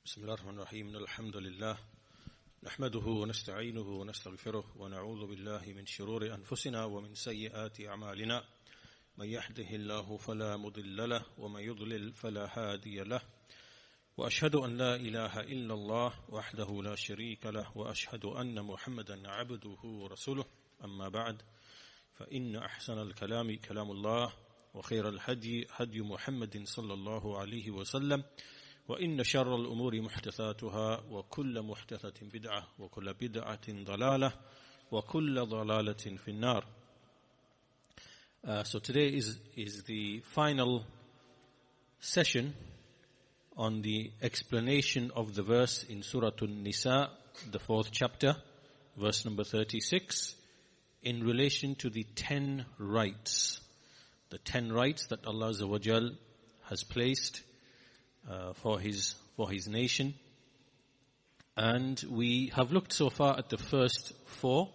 بسم الله الرحمن الرحيم الحمد لله نحمده ونستعينه ونستغفره ونعوذ بالله من شرور أنفسنا ومن سيئات أعمالنا من يهده الله فلا مضل له ومن يضلل فلا هادي له وأشهد أن لا إله إلا الله وحده لا شريك له وأشهد أن محمدا عبده ورسوله أما بعد فإن أحسن الكلام كلام الله وخير الهدي هدي محمد صلى الله عليه وسلم وإن شر الأمور محدثاتها وكل محدثة بدعة وكل بدعة ضلالة وكل ضلالة في النار. So today is the final session on the explanation of the verse in Surah an-Nisa, the 4th chapter, verse number 36, in relation to the 10 rights. The 10 rights that Allah Azza wa Jal has placed for his nation. And we have looked so far at the first 4.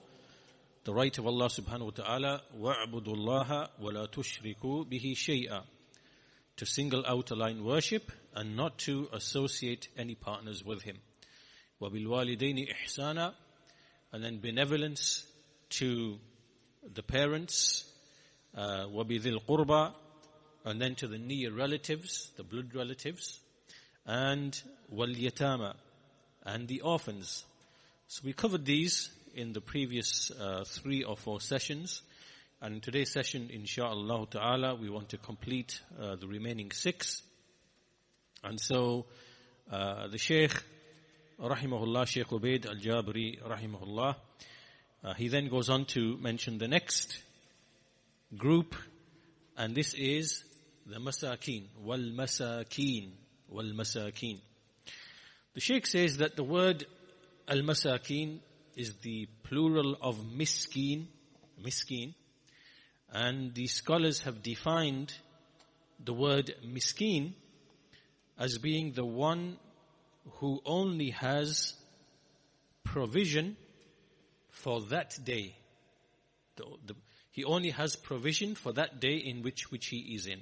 The right of Allah subhanahu wa ta'ala, وَاعْبُدُوا اللَّهَ وَلَا تُشْرِكُوا بِهِ شَيْئًا, to single out align worship and not to associate any partners with him. وَبِالْوَالِدَيْنِ إِحْسَانًا, and then benevolence to the parents, وَبِذِي الْقُرْبَى, and then to the near relatives, the blood relatives, and wal-yatama, and the orphans. So we covered these in the previous 3 or 4 sessions, and in today's session, insha'Allah ta'ala, we want to complete the remaining 6. And so the Shaykh, rahimahullah, Shaykh Ubaid al-Jabri, rahimahullah, he then goes on to mention the next group, and this is the masakin, wal-masakin, wal-masakin. The Shaykh says that the word al-masakin is the plural of miskin, and the scholars have defined the word miskin as being the one who only has provision for that day. He only has provision for that day in which he is in.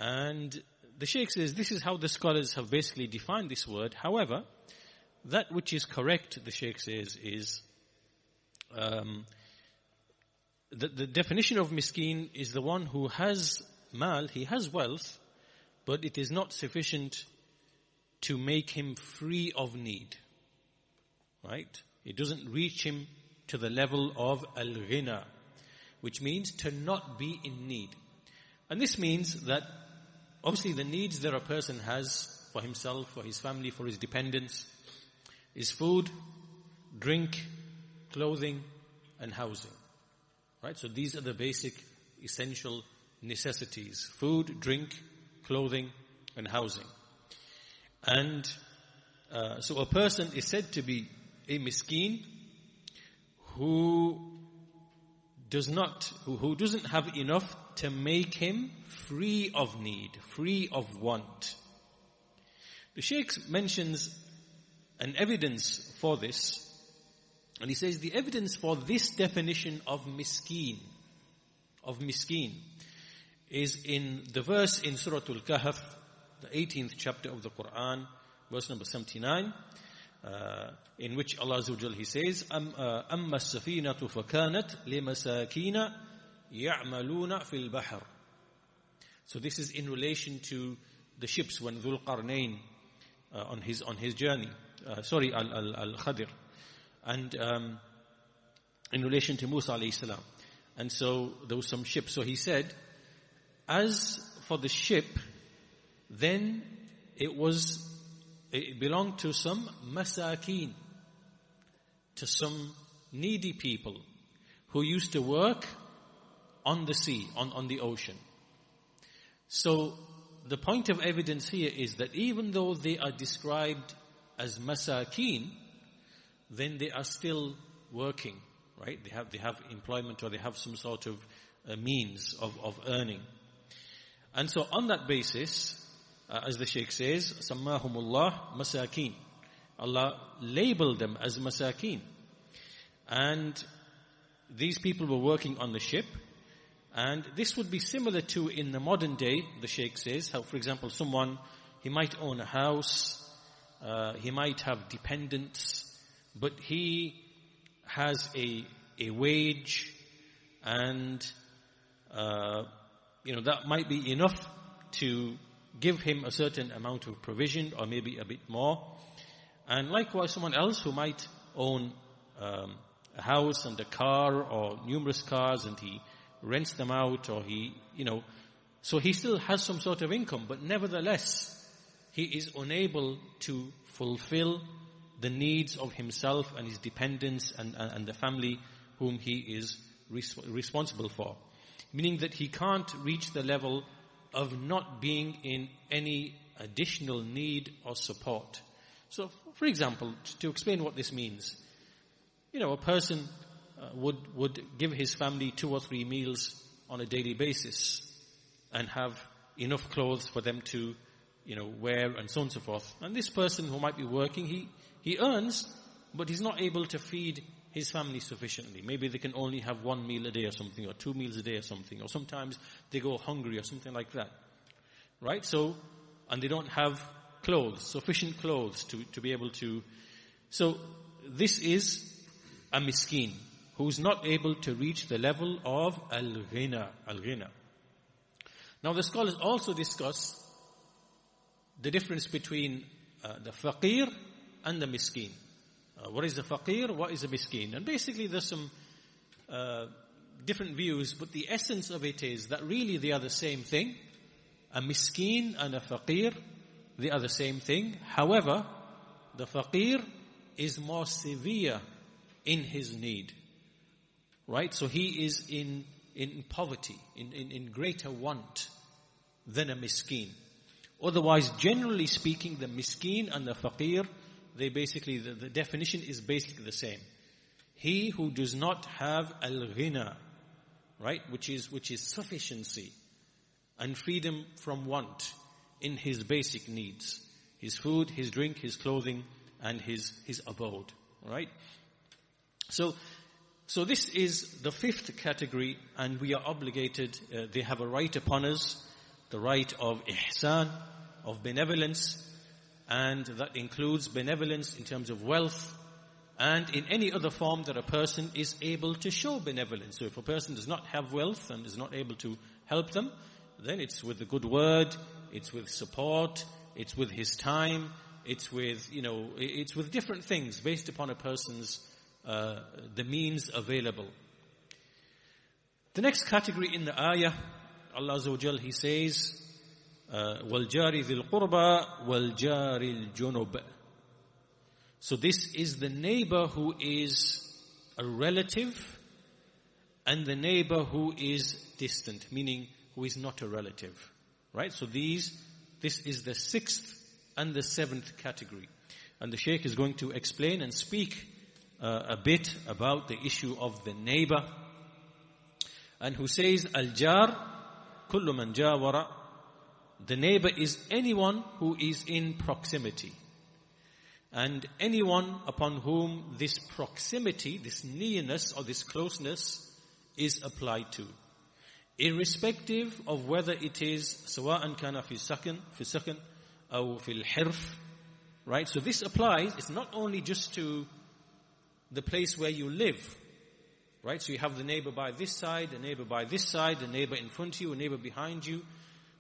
And the Shaykh says this is how the scholars have basically defined this word. However, that which is correct, the Shaykh says, is the definition of miskin is the one who has mal, he has wealth, but it is not sufficient to make him free of need. Right? It doesn't reach him to the level of al-ghina, which means to not be in need. And this means that obviously the needs that a person has for himself, for his family, for his dependents is food, drink, clothing, and housing. Right? So these are the basic essential necessities: food, drink, clothing, and housing. And so a person is said to be a miskin who doesn't have enough to make him free of need, free of want. The Shaykh mentions an evidence for this, and he says the evidence for this definition of miskin is in the verse in Surah Al-Kahf, the 18th chapter of the Quran, verse number 79, in which Allah Azza wa Jal, he says, أَمَّا السَّفِينَةُ فَكَانَتْ لِمَسَاكِينَ يَعْمَلُونَ فِي الْبَحْرِ. So this is in relation to the ships when Dhul Qarnayn on his journey, Al-Khadir, and in relation to Musa alayhi salam. And so there was some ships. So he said, as for the ship, then it belonged to some masakin, to some needy people who used to work on the sea, on the ocean. So the point of evidence here is that even though they are described as masakin, then they are still working, right? They have employment, or they have some sort of means of earning. And so on that basis, as the Shaykh says, Sammahumullah masakin. Allah labeled them as masakin. And these people were working on the ship, And this would be similar to in the modern day, the Sheikh says, how, for example, someone, he might own a house, he might have dependents, but he has a wage, and that might be enough to give him a certain amount of provision, or maybe a bit more. And likewise, someone else who might own a house and a car, or numerous cars, and he rents them out, or so he still has some sort of income, but nevertheless, he is unable to fulfill the needs of himself and his dependents and the family whom he is responsible for. Meaning that he can't reach the level of not being in any additional need or support. So, for example, to explain what this means, a person would give his family 2 or 3 meals on a daily basis and have enough clothes for them to, wear, and so on and so forth. And this person who might be working, he earns, but he's not able to feed his family sufficiently. Maybe they can only have 1 meal a day or something, or 2 meals a day or something, or sometimes they go hungry or something like that. Right? So, and they don't have clothes, sufficient clothes to be able to. So, this is a miskeen who's not able to reach the level of al-ghina. Now, the scholars also discuss the difference between the faqir and the miskeen. What is the faqir? What is the miskeen? And basically there's some different views, but the essence of it is that really they are the same thing. A miskeen and a faqir, they are the same thing. However, the faqir is more severe in his need. Right? So he is in poverty, in greater want than a miskeen. Otherwise, generally speaking, the miskeen and the faqir, they basically, the definition is basically the same. He who does not have al-ghina, right, which is sufficiency and freedom from want in his basic needs, his food, his drink, his clothing, and his abode, right? So this is the 5th category, and we are obligated, they have a right upon us, the right of ihsan, of benevolence, and that includes benevolence in terms of wealth, and in any other form that a person is able to show benevolence. So if a person does not have wealth and is not able to help them, then it's with a good word, it's with support, it's with his time, it's with, it's with different things based upon a person's, the means available. The next category in the ayah, Allah Azza wa Jal, He says, وَالْجَارِ ذِي الْقُرْبَى وَالْجَارِ الْجُنُبِ. So this is the neighbor who is a relative and the neighbor who is distant, meaning who is not a relative. Right? So this is the 6th and the 7th category. And the Shaykh is going to explain and speak a bit about the issue of the neighbor. And who says, Al-Jar, kullu man jawara. The neighbor is anyone who is in proximity. And anyone upon whom this proximity, this nearness or this closeness is applied to. Irrespective of whether it is سواء كان في سكن أو في الحرف. Right? So this applies, it's not only just to the place where you live. Right? So you have the neighbor by this side, the neighbor by this side, the neighbor in front of you, a neighbor behind you.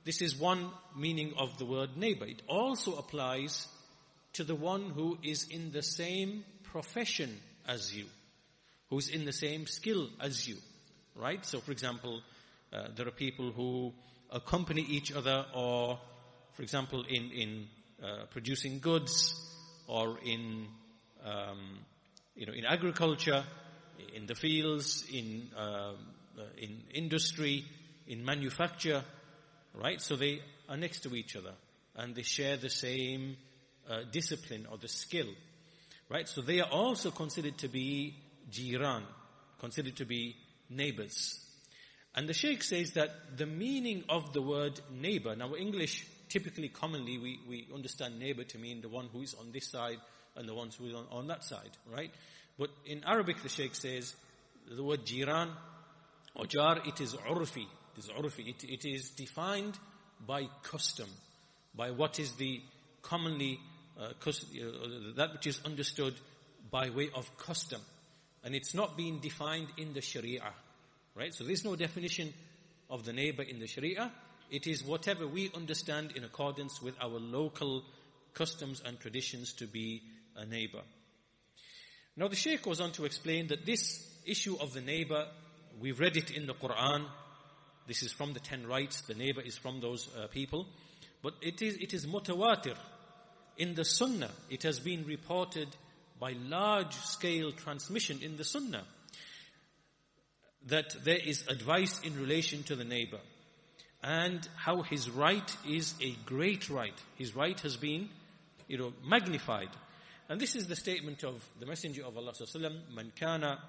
This is one meaning of the word neighbor. It also applies to the one who is in the same profession as you, who's in the same skill as you. Right? So for example, there are people who accompany each other, or for example in producing goods, or in agriculture, in the fields, in industry, in manufacture, right? So they are next to each other and they share the same discipline or the skill, right? So they are also considered to be jiran, considered to be neighbors. And the Shaykh says that the meaning of the word neighbor, now in English, typically, commonly, we understand neighbor to mean the one who is on this side and the ones who are on that side, right? But in Arabic, the Shaykh says, the word jiran or jar, it is urfi. It is defined by custom, by what is the commonly that which is understood by way of custom. And it's not being defined in the Sharia. Right? So there's no definition of the neighbor in the Sharia. It is whatever we understand in accordance with our local customs and traditions to be a neighbor. Now the Shaykh goes on to explain that this issue of the neighbor, we've read it in the Quran. This is from the 10 rights. The neighbor is from those people. But it is mutawatir. In the Sunnah, it has been reported by large-scale transmission in the Sunnah that there is advice in relation to the neighbor and how his right is a great right. His right has been, magnified. And this is the statement of the Messenger of Allah sallallahu alaihi wasallam, "Man kana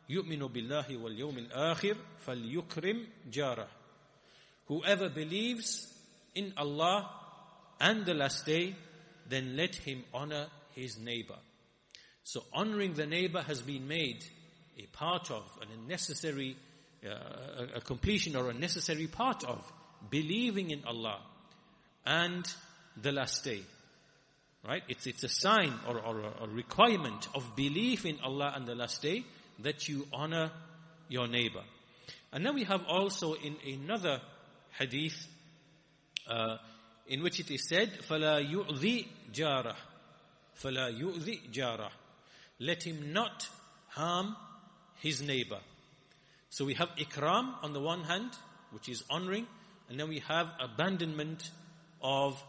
yu'minu billahi wal yawmil akhir falyukrim jarah." Whoever believes in Allah and the last day, then let him honor his neighbor. So honoring the neighbor has been made a part of, and a necessary, a completion or a necessary part of believing in Allah and the last day. Right? It's a sign or a requirement of belief in Allah and the last day that you honor your neighbor. And then we have also in another hadith in which it is said, فَلَا يُؤْذِي جَارَهُ فَلَا يُؤْذِي جَارَهُ. Let him not harm his neighbor. So we have ikram on the one hand, which is honoring, and then we have abandonment of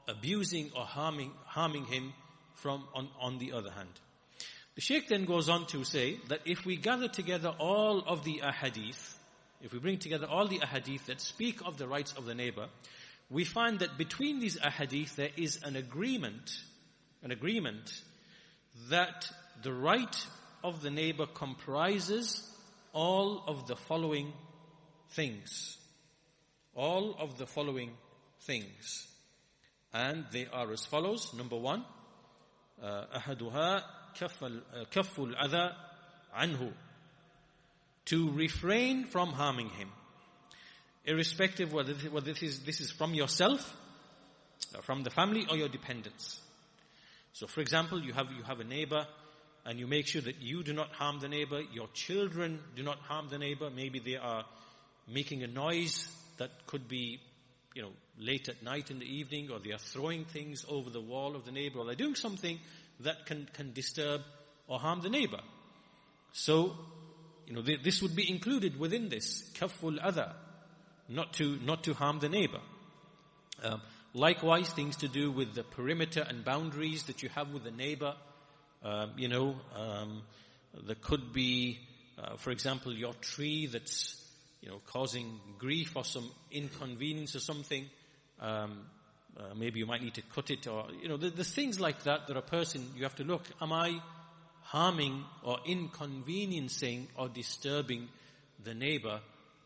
abusing or harming him on the other hand. The Shaykh then goes on to say that if we gather together all of the ahadith, if we bring together all the ahadith that speak of the rights of the neighbor, we find that between these ahadith there is an agreement that the right of the neighbor comprises all of the following things. All of the following things. And they are as follows. Number one, أحدها كف الأذى عنه. To refrain from harming him. Irrespective whether this is from yourself, from the family, or your dependents. So for example, you have a neighbor, and you make sure that you do not harm the neighbor, your children do not harm the neighbor. Maybe they are making a noise that could be, late at night in the evening, or they are throwing things over the wall of the neighbor, or they're doing something that can disturb or harm the neighbor. So, this would be included within this, kaful adha, not to harm the neighbor. Likewise, things to do with the perimeter and boundaries that you have with the neighbor. There could be, for example, your tree that's, causing grief or some inconvenience or something. Maybe you might need to cut it, or, there's things like that a person, you have to look, am I harming or inconveniencing or disturbing the neighbor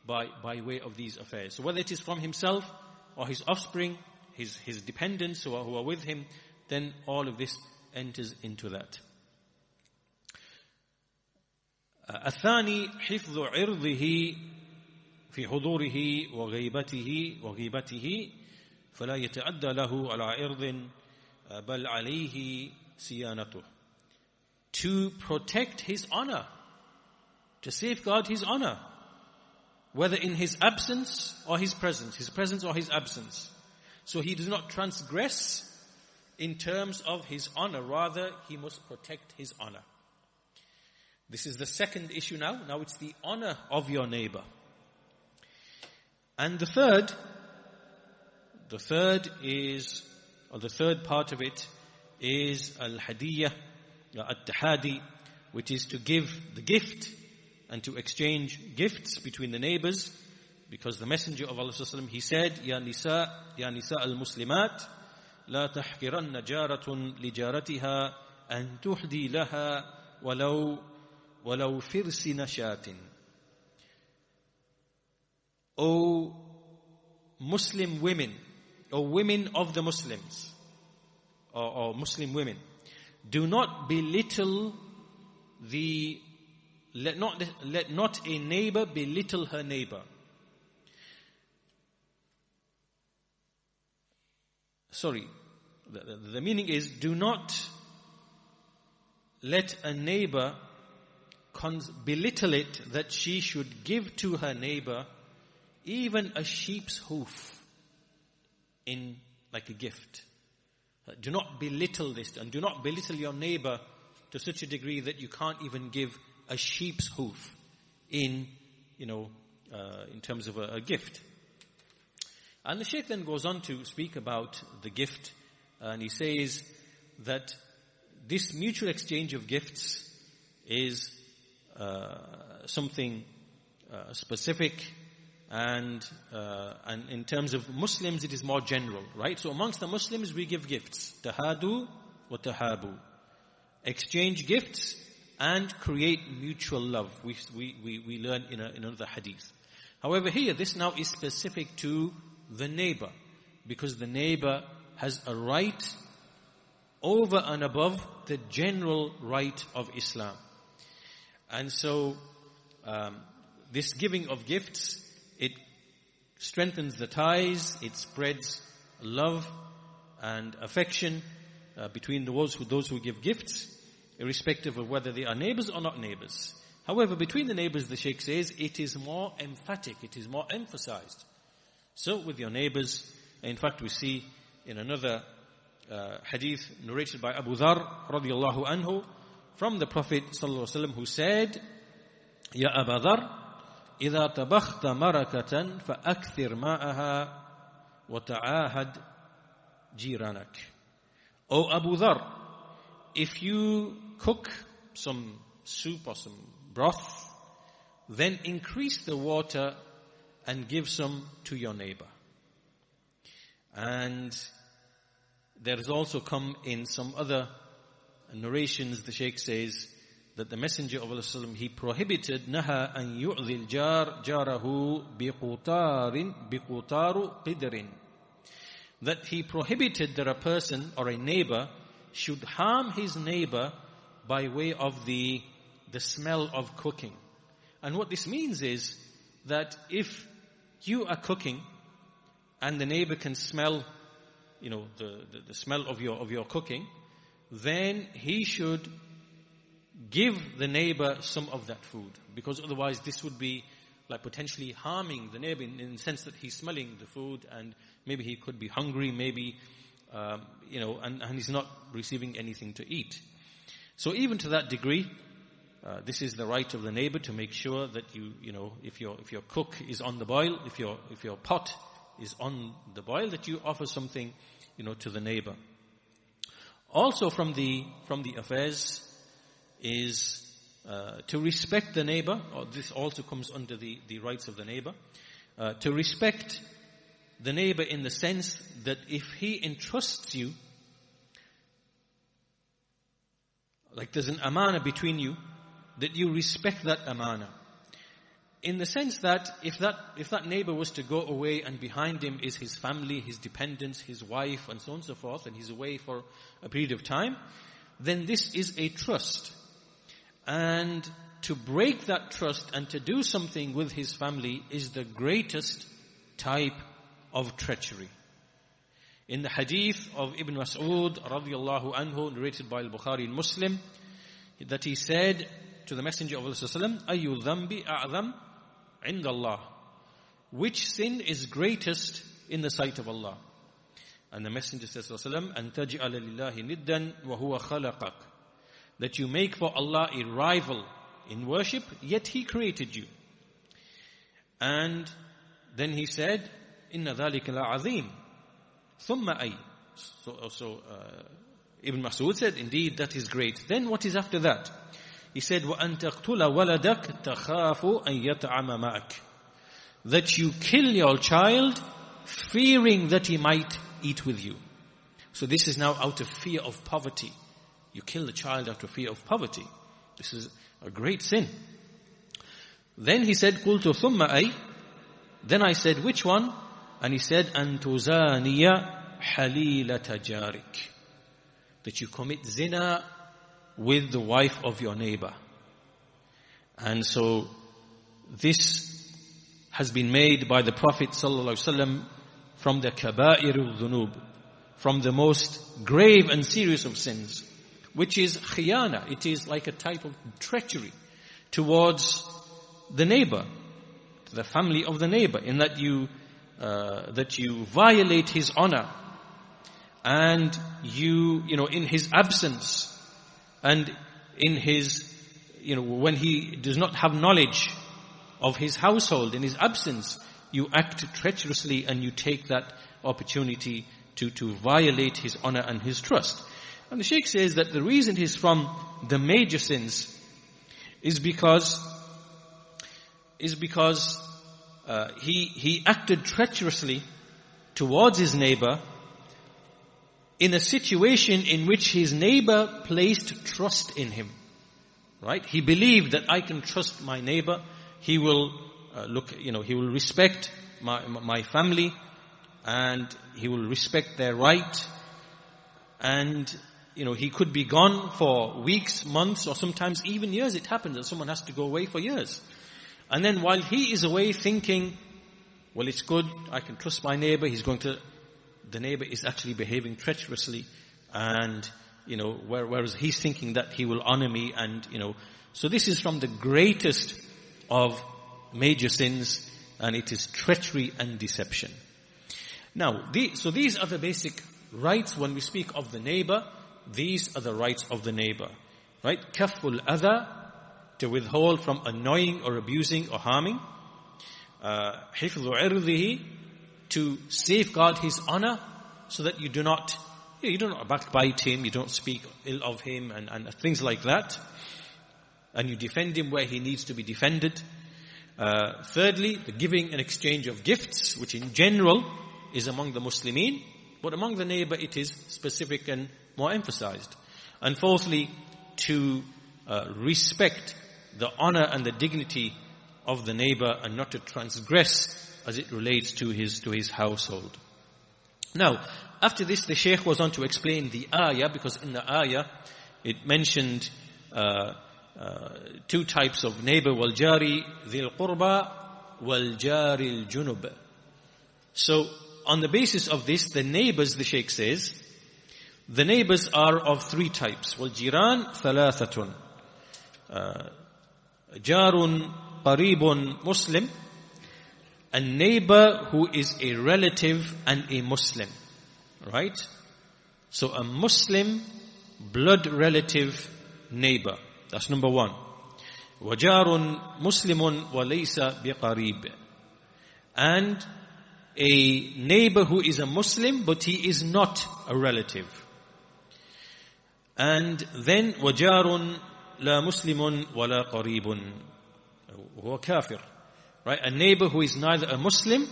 by way of these affairs? So whether it is from himself or his offspring, his dependents who are with him, then all of this enters into that. الثاني حفظ عرضه في حضوره وغيبته فلا يتعدى له على عرض بل عليه صيانته. To protect his honor, to safeguard his honor, whether in his absence or his presence or his absence. So he does not transgress in terms of his honor, rather he must protect his honor. This is the second issue now. Now it's the honor of your neighbor. And the third part of it is al-hadiyah, at-tahadi, which is to give the gift and to exchange gifts between the neighbors, because the Messenger of Allah sallallahu alaihi wasallam, he said, Ya nisa al-muslimat, la tahkiranna jaratun li jaratiha an tuhdi laha walau firsi nashatin. O Muslim women, O women of the Muslims, or Muslim women, do not belittle let not a neighbor belittle her neighbor. the meaning is, do not let a neighbor belittle it that she should give to her neighbor even a sheep's hoof in like a gift. Do not belittle this, and do not belittle your neighbor to such a degree that you can't even give a sheep's hoof in terms of a gift. And the Shaykh then goes on to speak about the gift, and he says that this mutual exchange of gifts is something specific, and in terms of Muslims it is more general, right? So amongst the Muslims we give gifts, tahadu wa tahabu, exchange gifts and create mutual love. We learn in another hadith. However, here this now is specific to the neighbor, because the neighbor has a right over and above the general right of Islam. And so this giving of gifts, it strengthens the ties, it spreads love and affection between those who give gifts, irrespective of whether they are neighbors or not neighbors. However, between the neighbors, the Shaykh says, it is more emphatic, it is more emphasized. So with your neighbors, in fact we see in another hadith narrated by Abu Dharr radiyallahu anhu from the Prophet sallallahu alaihi wasallam, who said, Ya Abu Dharr, إذا طبخت مركة فأكثر ماءها وتعاهد جيرانك. O Abu Dharr, if you cook some soup or some broth, then increase the water and give some to your neighbor. And there has also come in some other narrations, the Shaykh says, that the Messenger of Allah, he prohibited naha an yu'dhil jarahu biqutaru qidrin, that he prohibited that a person or a neighbor should harm his neighbor by way of the smell of cooking. And what this means is that if you are cooking and the neighbor can smell, the smell of your cooking, then he should give the neighbor some of that food, because otherwise this would be like potentially harming the neighbor in the sense that he's smelling the food and maybe he could be hungry, maybe and he's not receiving anything to eat. So even to that degree, this is the right of the neighbor to make sure that if your cook is on the boil, if your pot is on the boil, that you offer something to the neighbor. Also from the affairs is to respect the neighbor, or this also comes under the rights of the neighbor, to respect the neighbor in the sense that if he entrusts you, like there's an amana between you, that you respect that amana. In the sense that if that neighbor was to go away and behind him is his family, his dependents, his wife, and so on and so forth, and he's away for a period of time, then this is a trust. And to break that trust and to do something with his family is the greatest type of treachery. In the hadith of Ibn Mas'ud radiyallahu anhu, narrated by Al-Bukhari and Muslim, that he said to the Messenger of Allah sallallahu alaihi wasallam, Ayyu dhanbi a'zam inda Allah, which sin is greatest in the sight of Allah? And the Messenger says sallallahu alaihi wasallam, an taj'ala lillahi niddan wa huwa khalaqak, that you make for Allah a rival in worship, yet He created you. And then he said, Inna dhalika la'azim, thumma ay. So Ibn Mas'ud said, indeed, that is great. Then what is after that? He said, وَأَن تَقْتُلَ وَلَدَكَ تَخَافُ أَن يَطْعَمَ مَعَكَ, that you kill your child, fearing that he might eat with you. So this is now out of fear of poverty. You kill the child out of fear of poverty. This is a great sin. Then he said, قُلْتُ ثُمَّ أَيْ, then I said, which one? And he said, أَن تُزَانِيَ حَلِيلَةَ جَارِكَ, that you commit zina with the wife of your neighbor. And so this has been made by the Prophet sallallahu alaihi wasallam from the kaba'ir al-dhunub, from the most grave and serious of sins, which is khiyana. It is like a type of treachery towards the neighbor, to the family of the neighbor, in that you violate his honor, and you know, in his absence, and in his, you know, when he does not have knowledge of his household, in his absence, you act treacherously and you take that opportunity to violate his honor and his trust. And the Shaykh says that the reason he's from the major sins is because he acted treacherously towards his neighbor in a situation in which his neighbor placed trust in him. Right? He believed that I can trust my neighbor. He will he will respect my family, and he will respect their right. And, you know, he could be gone for weeks, months, or sometimes even years. It happens that someone has to go away for years. And then while he is away thinking, well, it's good, I can trust my neighbor, the neighbor is actually behaving treacherously, and, you know, whereas he's thinking that he will honor me, and, you know, so this is from the greatest of major sins, and it is treachery and deception. Now, so these are the basic rights when we speak of the neighbor. These are the rights of the neighbor, right? Kaful adha, to withhold from annoying or abusing or harming. Hifdhu irdihi, to safeguard his honor, so that you do not backbite him, you don't speak ill of him, and things like that. And you defend him where he needs to be defended. Thirdly, the giving and exchange of gifts, which in general is among the Muslimin, but among the neighbor it is specific and more emphasized. And fourthly, to respect the honor and the dignity of the neighbor, and not to transgress as it relates to his household. Now, after this, the Shaykh was on to explain the ayah, because in the ayah it mentioned two types of neighbor: wal jari dhil qurba wal jari al junub. So, on the basis of this, the neighbors, the Shaykh says, the neighbors are of three types. Wal jiran thalathatun. Jarun qaribun muslim, a neighbor who is a relative and a Muslim. Right? So a Muslim blood relative neighbor. That's number one. وَجَارٌ مُسْلِمٌ وَلَيْسَ بِقَرِيبٍ. And a neighbor who is a Muslim, but he is not a relative. And then وَجَارٌ لَا مُسْلِمٌ وَلَا قَرِيبٌ وَهُوَ كَافِرٌ. Right? A neighbor who is neither a Muslim,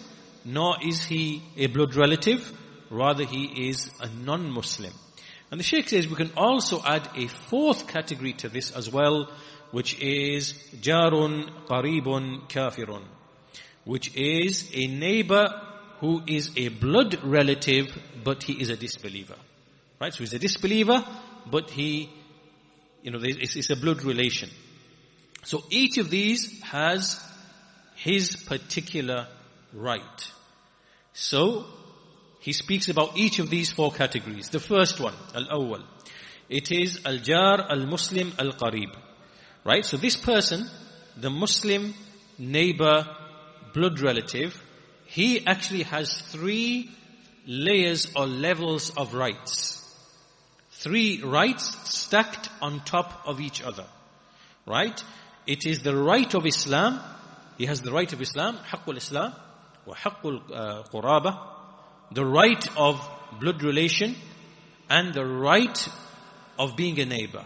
nor is he a blood relative, rather he is a non-Muslim. And the Shaykh says we can also add a fourth category to this as well, which is Jarun Qaribun Kafirun, which is a neighbor who is a blood relative, but he is a disbeliever. Right? So he's a disbeliever, but he, it's a blood relation. So each of these has his particular right. So he speaks about each of these four categories. The first one, al-awwal, it is al-jar al-muslim al-qarib. Right? So this person, the Muslim neighbor, blood relative, he actually has three layers or levels of rights. Three rights stacked on top of each other. Right? It is the right of Islam. He has the right of Islam, haqqul Islam, wa haqqul quraba, the right of blood relation, and the right of being a neighbor.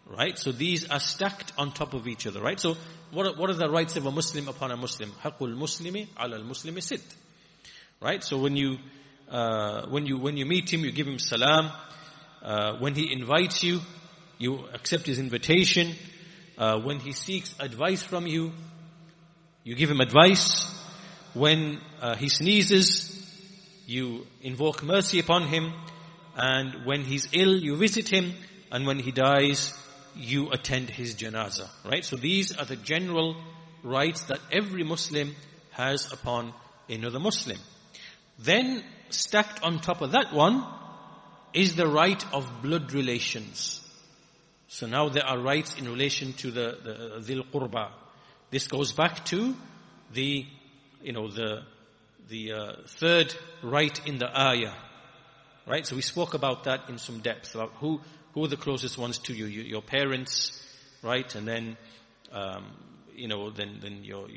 Right? So these are stacked on top of each other. Right? So what are the rights of a Muslim upon a Muslim? Haqqul muslimi ala al-muslimi sit. Right? So when you meet him, you give him salam. When he invites you, you accept his invitation. When he seeks advice from you, you give him advice. When he sneezes, you invoke mercy upon him. And when he's ill, you visit him. And when he dies, you attend his janazah. Right? So these are the general rights that every Muslim has upon another Muslim. Then stacked on top of that one is the right of blood relations. So now there are rights in relation to the dhil qurba. This goes back to the third right in the ayah. Right? So we spoke about that in some depth, about who are the closest ones to you, your parents, right? And then, then you're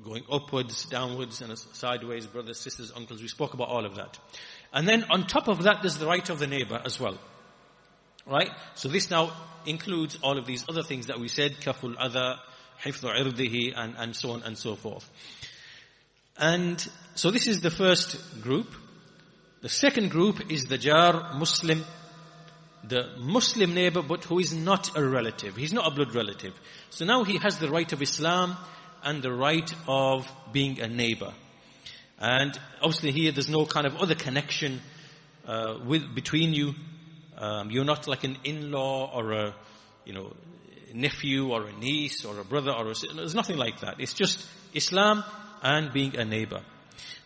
going upwards, downwards, and sideways, brothers, sisters, uncles. We spoke about all of that. And then on top of that, there's the right of the neighbor as well. Right? So this now includes all of these other things that we said, kaful adha, hifdhu irdihi, and so on and so forth. And so this is the first group. The second group is the jar Muslim, the Muslim neighbor, but who is not a relative. He's not a blood relative. So now he has the right of Islam and the right of being a neighbor. And obviously here there's no kind of other connection between you. You're not like an in-law or a nephew or a niece or a brother or there's nothing like that. It's just Islam and being a neighbor.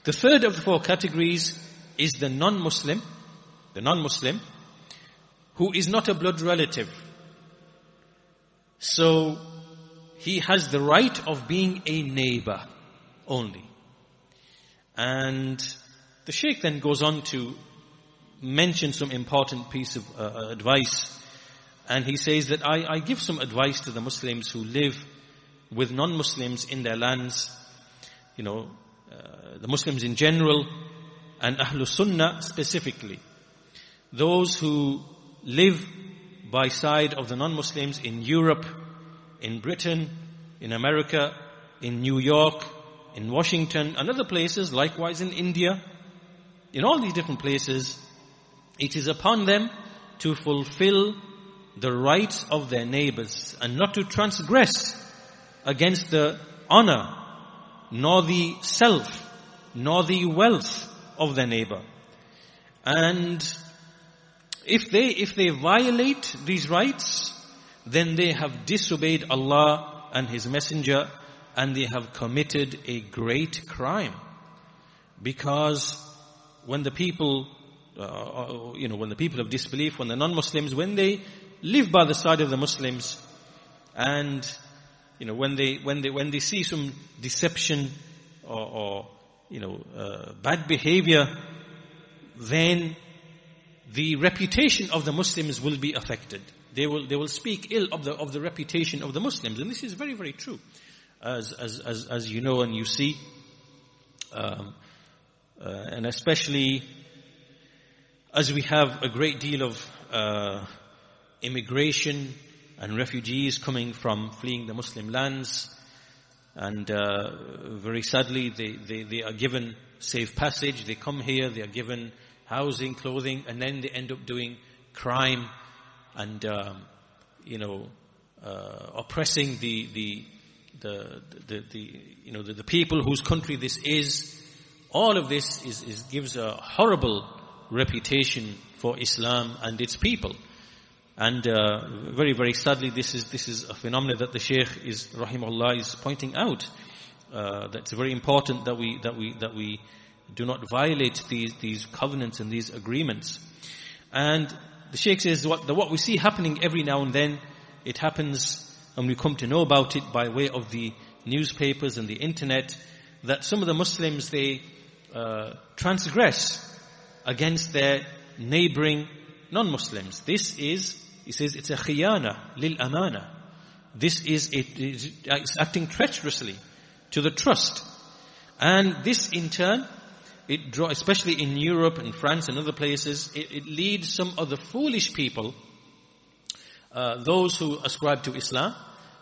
The third of the four categories is the non-Muslim, who is not a blood relative. So he has the right of being a neighbor only. And the Shaykh then goes on to mention some important piece of advice. And he says that I give some advice to the Muslims who live with non-Muslims in their lands, the Muslims in general, and Ahlul Sunnah specifically. Those who live by side of the non-Muslims in Europe, in Britain, in America, in New York, in Washington, and other places, likewise in India, in all these different places, it is upon them to fulfill the rights of their neighbors and not to transgress against the honor, nor the self, nor the wealth of their neighbor. And if they violate these rights, then they have disobeyed Allah and His Messenger, and they have committed a great crime. Because when the people, when the people of disbelief, when the non-Muslims, when they live by the side of the Muslims, and when they see some deception or bad behavior, then the reputation of the Muslims will be affected. They will speak ill of the reputation of the Muslims, and this is very, very true, as you know and you see, and especially as we have a great deal of immigration and refugees coming from fleeing the Muslim lands, and very sadly they are given safe passage. They come here, they are given housing, clothing, and then they end up doing crime and oppressing the people whose country this is. All of this gives a horrible reputation for Islam and its people. And very, very sadly, this is a phenomenon that the Shaykh rahimahullah is pointing out. That's very important that we do not violate these covenants and these agreements. And the Shaykh says what we see happening every now and then, it happens and we come to know about it by way of the newspapers and the internet, that some of the Muslims, they transgress against their neighboring non-Muslims. This is, he says, it's a khiyana lil amana. It's acting treacherously to the trust. And this in turn, especially in Europe and France and other places, it leads some of the foolish people, those who ascribe to Islam,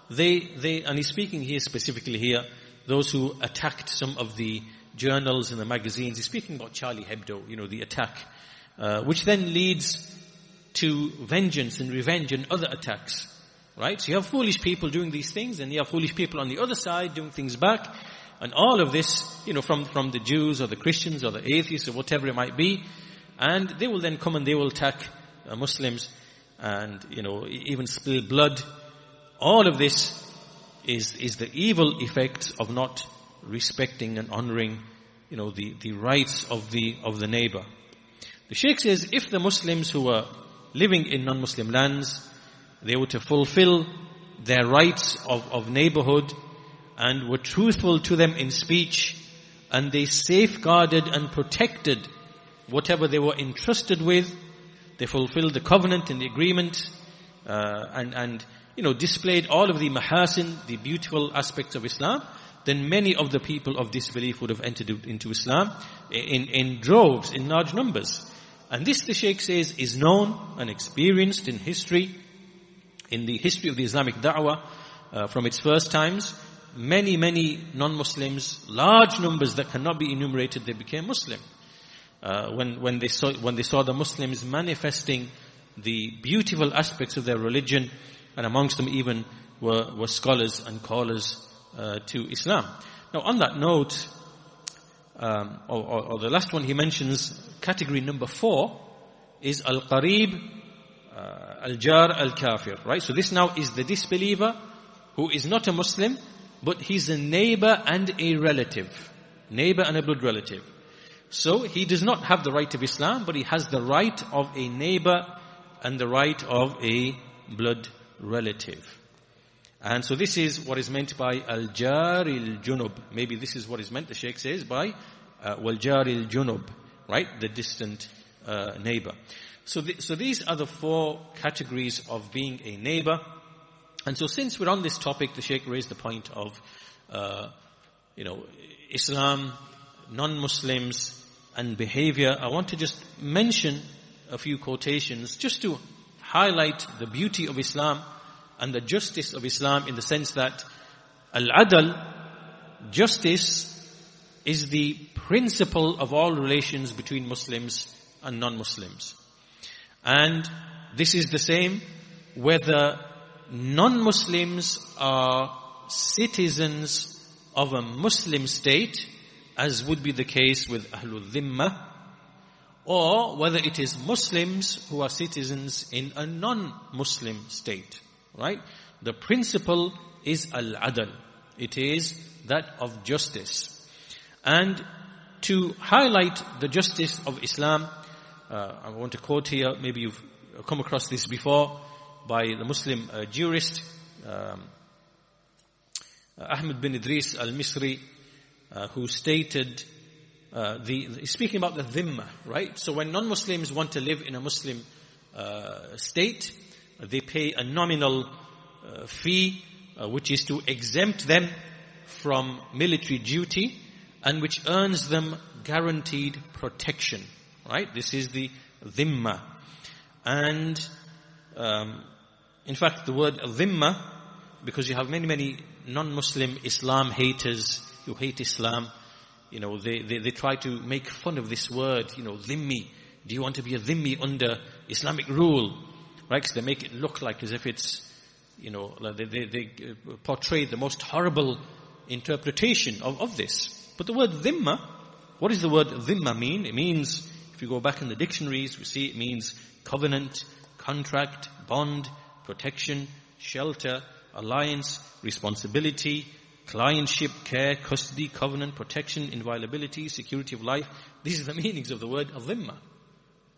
and he's speaking here specifically here, those who attacked some of the journals and the magazines. He's speaking about Charlie Hebdo, the attack, which then leads to vengeance and revenge and other attacks. Right? So you have foolish people doing these things, and you have foolish people on the other side doing things back. And all of this, from the Jews or the Christians or the atheists or whatever it might be. And they will then come and they will attack Muslims and, even spill blood. All of this is the evil effect of not respecting and honoring the rights of the neighbor. The Shaykh says, if the Muslims who were living in non-Muslim lands, they were to fulfill their rights of neighborhood and were truthful to them in speech, and they safeguarded and protected whatever they were entrusted with, they fulfilled the covenant and the agreement, and displayed all of the mahasin, the beautiful aspects of Islam, then many of the people of disbelief would have entered into Islam in droves, in large numbers. And this, the Shaykh says, is known and experienced in history, in the history of the Islamic da'wah, from its first times. Many non-Muslims, large numbers that cannot be enumerated, they became Muslim. When they saw the Muslims manifesting the beautiful aspects of their religion, and amongst them even were scholars and callers to Islam. Now, on that note, or the last one he mentions, category number 4 is al-qarib, al-jar, al-kafir. Right? So this now is the disbeliever who is not a Muslim, but he's a neighbor and a relative. Neighbor and a blood relative. So he does not have the right of Islam, but he has the right of a neighbor and the right of a blood relative. And so this is what is meant by al-jaril junub. Maybe this is what is meant, the Shaykh says, by wal-jaril junub, right? The distant neighbor. So these are the 4 categories of being a neighbor. And so since we're on this topic, the Shaykh raised the point of, Islam, non-Muslims, and behavior. I want to just mention a few quotations just to highlight the beauty of Islam and the justice of Islam, in the sense that al-adl, justice, is the principle of all relations between Muslims and non-Muslims. And this is the same whether non-Muslims are citizens of a Muslim state, as would be the case with Ahlul Dhimma, or whether it is Muslims who are citizens in a non-Muslim state. Right? The principle is al-adl. It is that of justice. And to highlight the justice of Islam, I want to quote here, maybe you've come across this before, by the Muslim jurist, Ahmed bin Idris al-Misri, who stated, speaking about the dhimma, right? So when non-Muslims want to live in a Muslim state, they pay a nominal fee, which is to exempt them from military duty, and which earns them guaranteed protection. Right? This is the dhimma. And in fact, the word dhimma, because you have many non-Muslim Islam haters who hate Islam, they try to make fun of this word, dhimmi. Do you want to be a dhimmi under Islamic rule? Right? Because they make it look like as if it's, like they portray the most horrible interpretation of this. But the word dhimma, what does the word dhimma mean? It means, if you go back in the dictionaries, we see it means covenant, contract, bond, protection, shelter, alliance, responsibility, clientship, care, custody, covenant, protection, inviolability, security of life. These are the meanings of the word dhimma.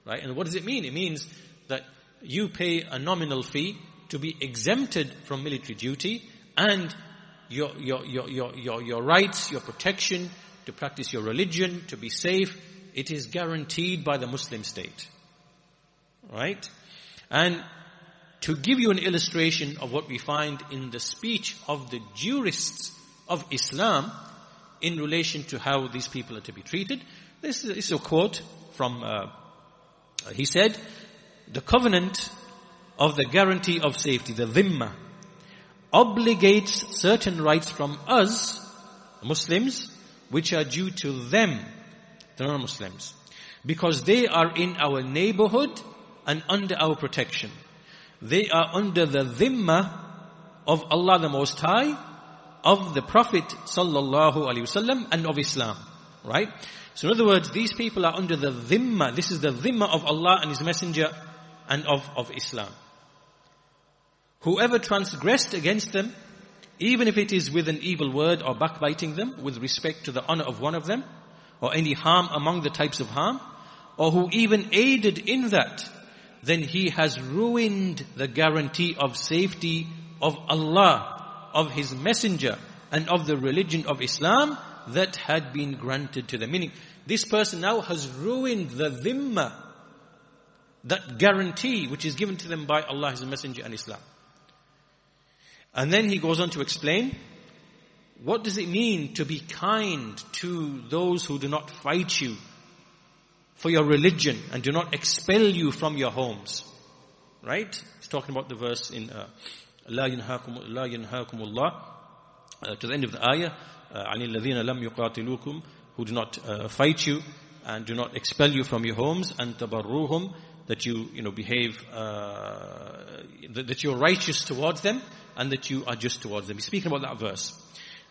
Right? And what does it mean? It means that you pay a nominal fee to be exempted from military duty, and your rights, your protection, to practice your religion, to be safe, it is guaranteed by the Muslim state. Right? And to give you an illustration of what we find in the speech of the jurists of Islam in relation to how these people are to be treated, this is a quote from, he said, the covenant of the guarantee of safety, the dhimma, obligates certain rights from us, Muslims, which are due to them, the non-Muslims, because they are in our neighborhood and under our protection. They are under the dhimma of Allah the Most High, of the Prophet sallallahu alaihi wasallam, and of Islam. Right? So in other words, these people are under the dhimma. This is the dhimma of Allah and His Messenger and of Islam. Whoever transgressed against them, even if it is with an evil word or backbiting them with respect to the honor of one of them, or any harm among the types of harm, or who even aided in that, then he has ruined the guarantee of safety of Allah, of His Messenger, and of the religion of Islam that had been granted to them. Meaning, this person now has ruined the dhimma, that guarantee which is given to them by Allah, His Messenger, and Islam. And then he goes on to explain, what does it mean to be kind to those who do not fight you for your religion and do not expel you from your homes? Right? He's talking about the verse in La yanhaakumullah to the end of the ayah, عَنِ الَّذِينَ لَمْ يُقَاتِلُوكُمْ, who do not fight you and do not expel you from your homes, and tabarruhum, that you behave, that you're righteous towards them and that you are just towards them. He's speaking about that verse.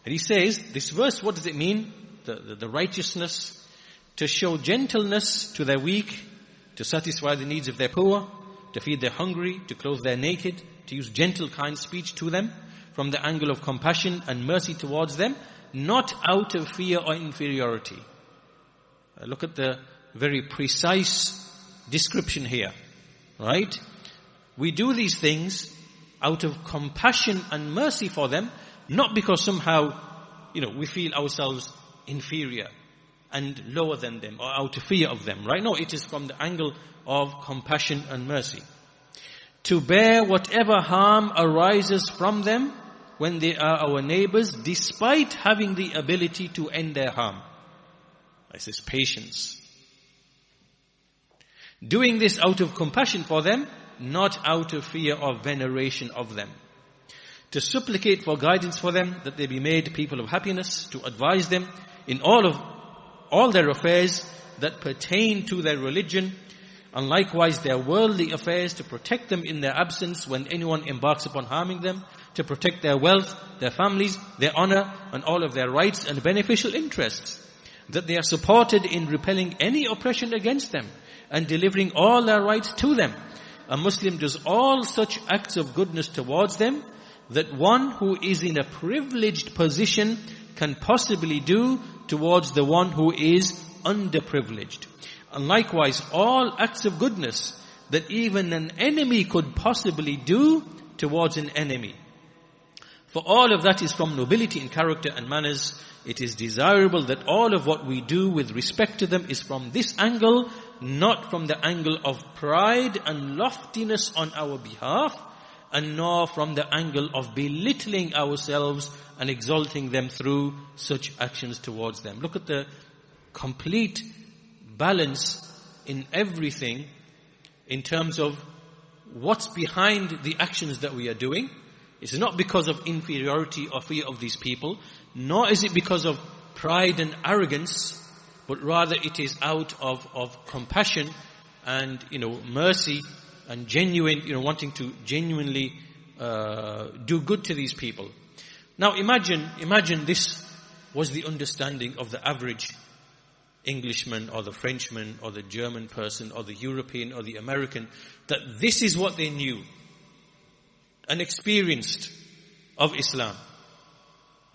And he says, this verse, what does it mean? The righteousness, to show gentleness to their weak, to satisfy the needs of their poor, to feed their hungry, to clothe their naked, to use gentle, kind speech to them, from the angle of compassion and mercy towards them, not out of fear or inferiority. Look at the very precise description here, right? We do these things out of compassion and mercy for them, not because somehow, we feel ourselves inferior and lower than them or out of fear of them, right? No, it is from the angle of compassion and mercy. To bear whatever harm arises from them when they are our neighbors, despite having the ability to end their harm. This is patience. Doing this out of compassion for them, not out of fear or veneration of them. To supplicate for guidance for them, that they be made people of happiness, to advise them in all their affairs that pertain to their religion, and likewise their worldly affairs, to protect them in their absence when anyone embarks upon harming them, to protect their wealth, their families, their honor, and all of their rights and beneficial interests, that they are supported in repelling any oppression against them, and delivering all their rights to them. A Muslim does all such acts of goodness towards them that one who is in a privileged position can possibly do towards the one who is underprivileged. And likewise, all acts of goodness that even an enemy could possibly do towards an enemy. For all of that is from nobility in character and manners. It is desirable that all of what we do with respect to them is from this angle, not from the angle of pride and loftiness on our behalf, and nor from the angle of belittling ourselves and exalting them through such actions towards them. Look at the complete balance in everything in terms of what's behind the actions that we are doing. It's not because of inferiority or fear of these people, nor is it because of pride and arrogance, but rather it is out of compassion and, mercy and genuine, wanting to genuinely do good to these people. Now imagine this was the understanding of the average Englishman or the Frenchman or the German person or the European or the American, that this is what they knew and experienced of Islam.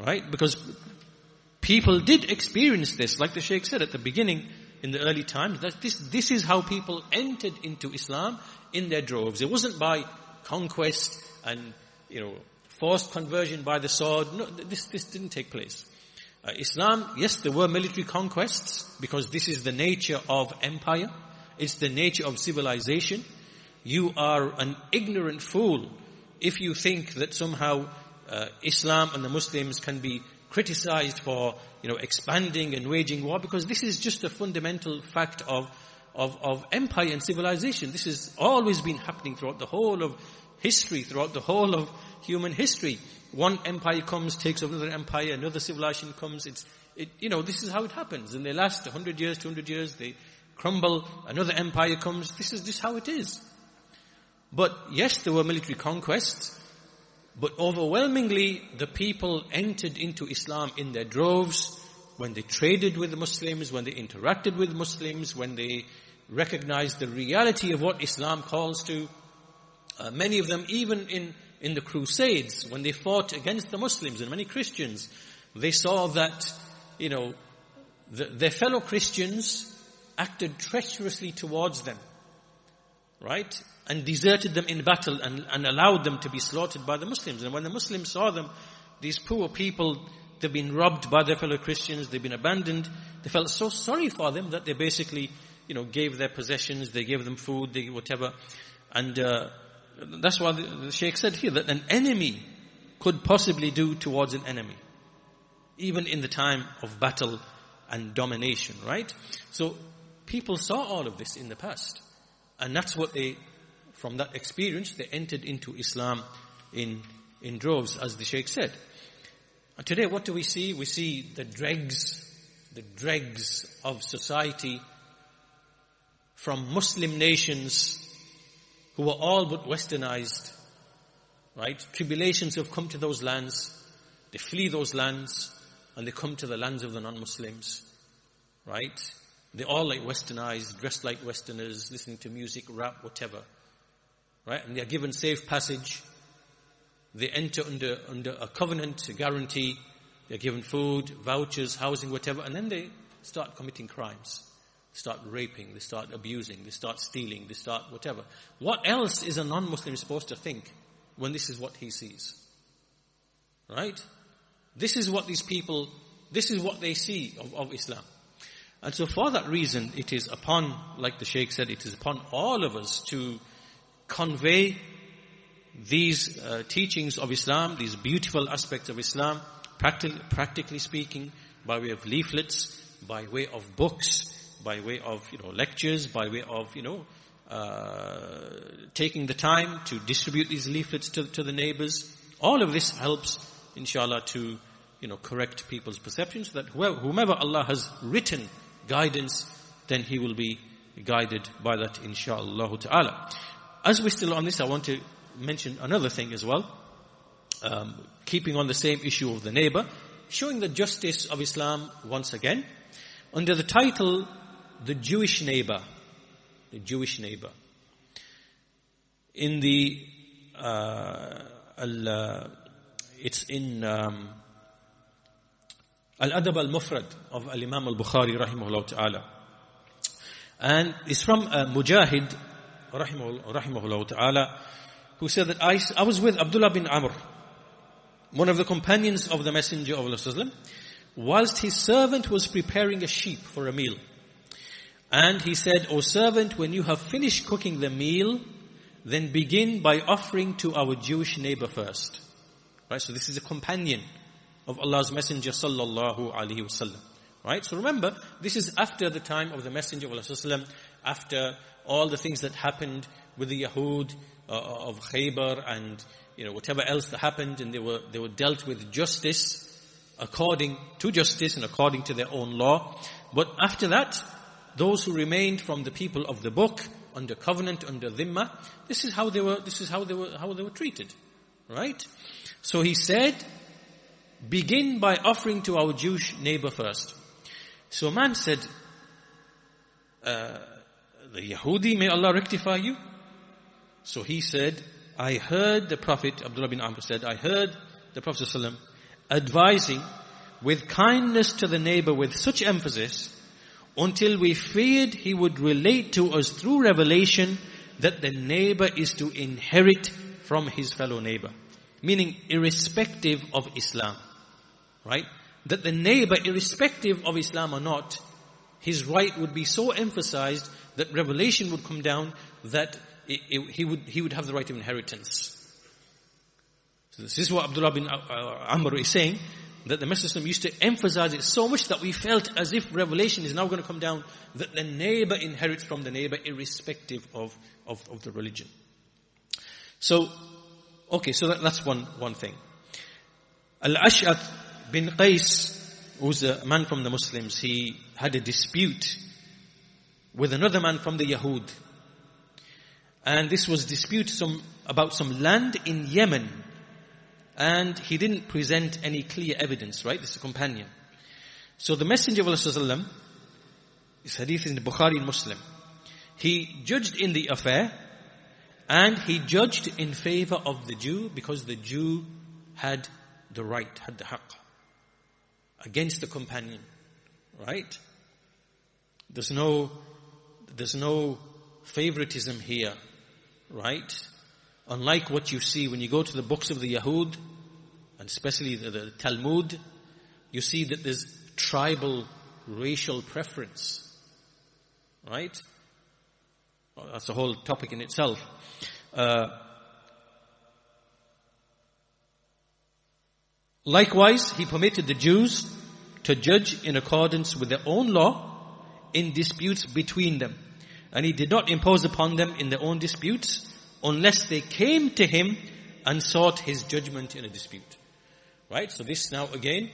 Right? Because people did experience this, like the Sheikh said at the beginning, in the early times, that this is how people entered into Islam in their droves. It wasn't by conquest and, forced conversion by the sword. No, this didn't take place. Islam, yes, there were military conquests, because this is the nature of empire. It's the nature of civilization. You are an ignorant fool if you think that somehow Islam and the Muslims can be criticized for, expanding and waging war, because this is just a fundamental fact of empire and civilization. This has always been happening throughout the whole of history, throughout the whole of human history. One empire comes, takes over another empire, another civilization comes. This is how it happens. And they last 100 years, 200 years, they crumble, another empire comes. This is just how it is. But yes, there were military conquests, but overwhelmingly the people entered into Islam in their droves when they traded with the Muslims, when they interacted with Muslims, when they recognized the reality of what Islam calls to. Many of them, even in the Crusades, when they fought against the Muslims and many Christians, they saw that, their fellow Christians acted treacherously towards them, right? And deserted them in battle and allowed them to be slaughtered by the Muslims. And when the Muslims saw them, these poor people, they've been robbed by their fellow Christians, they've been abandoned, they felt so sorry for them that they basically, gave their possessions, they gave them food, they whatever. And that's why the Sheikh said here that an enemy could possibly do towards an enemy, even in the time of battle and domination, right? So people saw all of this in the past. And that's what from that experience, they entered into Islam in droves, as the Sheikh said. And today, what do we see? We see the dregs of society from Muslim nations who are all but westernized, right? Tribulations have come to those lands. They flee those lands and they come to the lands of the non-Muslims, right? They're all like westernized, dressed like Westerners, listening to music, rap, whatever, right? And they are given safe passage. They enter under a covenant, a guarantee. They're given food, vouchers, housing, whatever, and then they start committing crimes. They start raping, they start abusing, they start stealing, they start whatever. What else is a non-Muslim supposed to think when this is what he sees? Right? This is what these people, this is what they see of Islam. And so for that reason, it is upon, like the Sheikh said, it is upon all of us to convey these teachings of Islam, these beautiful aspects of Islam, practically speaking, by way of leaflets, by way of books, by way of lectures, by way of taking the time to distribute these leaflets to the neighbors. All of this helps, inshallah, to correct people's perceptions, so that whomever Allah has written guidance, then he will be guided by that, inshallah ta'ala. As we're still on this, I want to mention another thing as well, keeping on the same issue of the neighbor, showing the justice of Islam once again, under the title, the Jewish neighbor. The Jewish neighbor. In the, it's in Al-Adab al-Mufrad of Al-Imam al-Bukhari rahimahullah ta'ala. And it's from Mujahid rahimahullah ta'ala, who said that I was with Abdullah bin Amr, one of the companions of the Messenger of Allah, whilst his servant was preparing a sheep for a meal. And he said, "O servant, when you have finished cooking the meal, then begin by offering to our Jewish neighbor first." Right? So this is a companion of Allah's Messenger sallallahu alaihi wasallam. Right? So remember, this is after the time of the Messenger of Allah, after all the things that happened with the Yahud of Khaybar and whatever else that happened, and they were dealt with justice according to justice and according to their own law. But after that, those who remained from the people of the book, under covenant, under dhimma, this is how they were treated, right? So he said, begin by offering to our Jewish neighbor first. So a man said, the Yahudi, may Allah rectify you. So he said, I heard the Prophet, Abdullah bin Amr said, I heard the Prophet ﷺ advising with kindness to the neighbor with such emphasis, until we feared he would relate to us through revelation that the neighbor is to inherit from his fellow neighbor. Meaning irrespective of Islam. Right? That the neighbor, irrespective of Islam or not, his right would be so emphasized that revelation would come down that he would have the right of inheritance. So this is what Abdullah bin Amr is saying, that the Messenger used to emphasize it so much that we felt as if revelation is now going to come down, that the neighbor inherits from the neighbor irrespective of the religion. So, okay, so that's one thing. Al-Ash'ath bin Qais, who's a man from the Muslims, he had a dispute with another man from the Yahud. And this was dispute about some land in Yemen. And he didn't present any clear evidence, right? This is a companion. So the Messenger of Allah, this hadith is in the Bukhari and Muslim, he judged in the affair, and he judged in favor of the Jew, because the Jew had the right, had the haqq, against the companion, Right? There's no favoritism here. Right? Unlike what you see when you go to the books of the Yahud, and especially the Talmud, you see that there's tribal, racial preference. Right? Well, that's a whole topic in itself. Likewise, he permitted the Jews to judge in accordance with their own law in disputes between them. And he did not impose upon them in their own disputes unless they came to him and sought his judgment in a dispute. Right? So this now again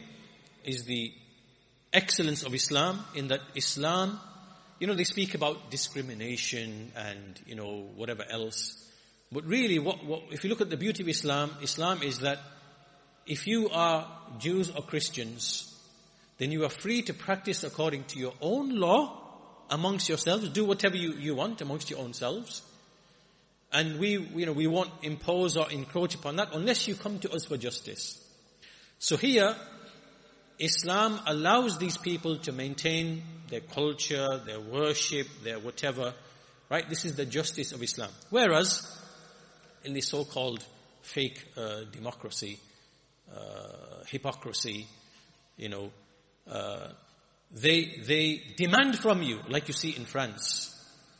is the excellence of Islam, in that Islam, they speak about discrimination and, whatever else. But really, if you look at the beauty of Islam, Islam is that if you are Jews or Christians, then you are free to practice according to your own law amongst yourselves. Do whatever you want amongst your own selves. And we won't impose or encroach upon that unless you come to us for justice. So here, Islam allows these people to maintain their culture, their worship, their whatever. Right? This is the justice of Islam. Whereas, in the so-called fake democracy, hypocrisy, they demand from you, like you see in France.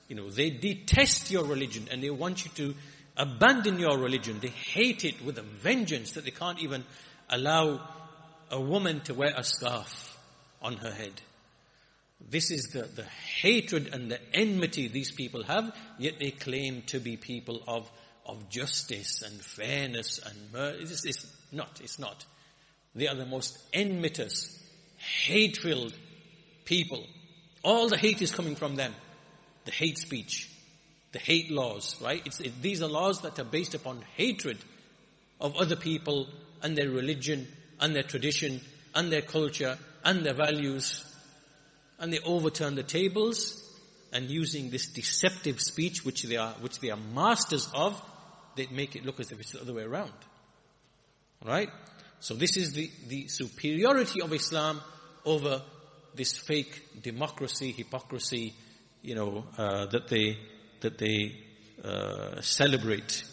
They detest your religion and they want you to abandon your religion. They hate it with a vengeance that they can't even allow a woman to wear a scarf on her head. This is the hatred and the enmity these people have, yet they claim to be people of justice and fairness and mercy. It's not. They are the most enmitous, hate-filled people. All the hate is coming from them. The hate speech, the hate laws, right? These are laws that are based upon hatred of other people and their religion and their tradition and their culture and their values. And they overturn the tables, and using this deceptive speech, which they are masters of, they make it look as if it's the other way around. Right? So this is the superiority of Islam over this fake democracy, hypocrisy, that they celebrate.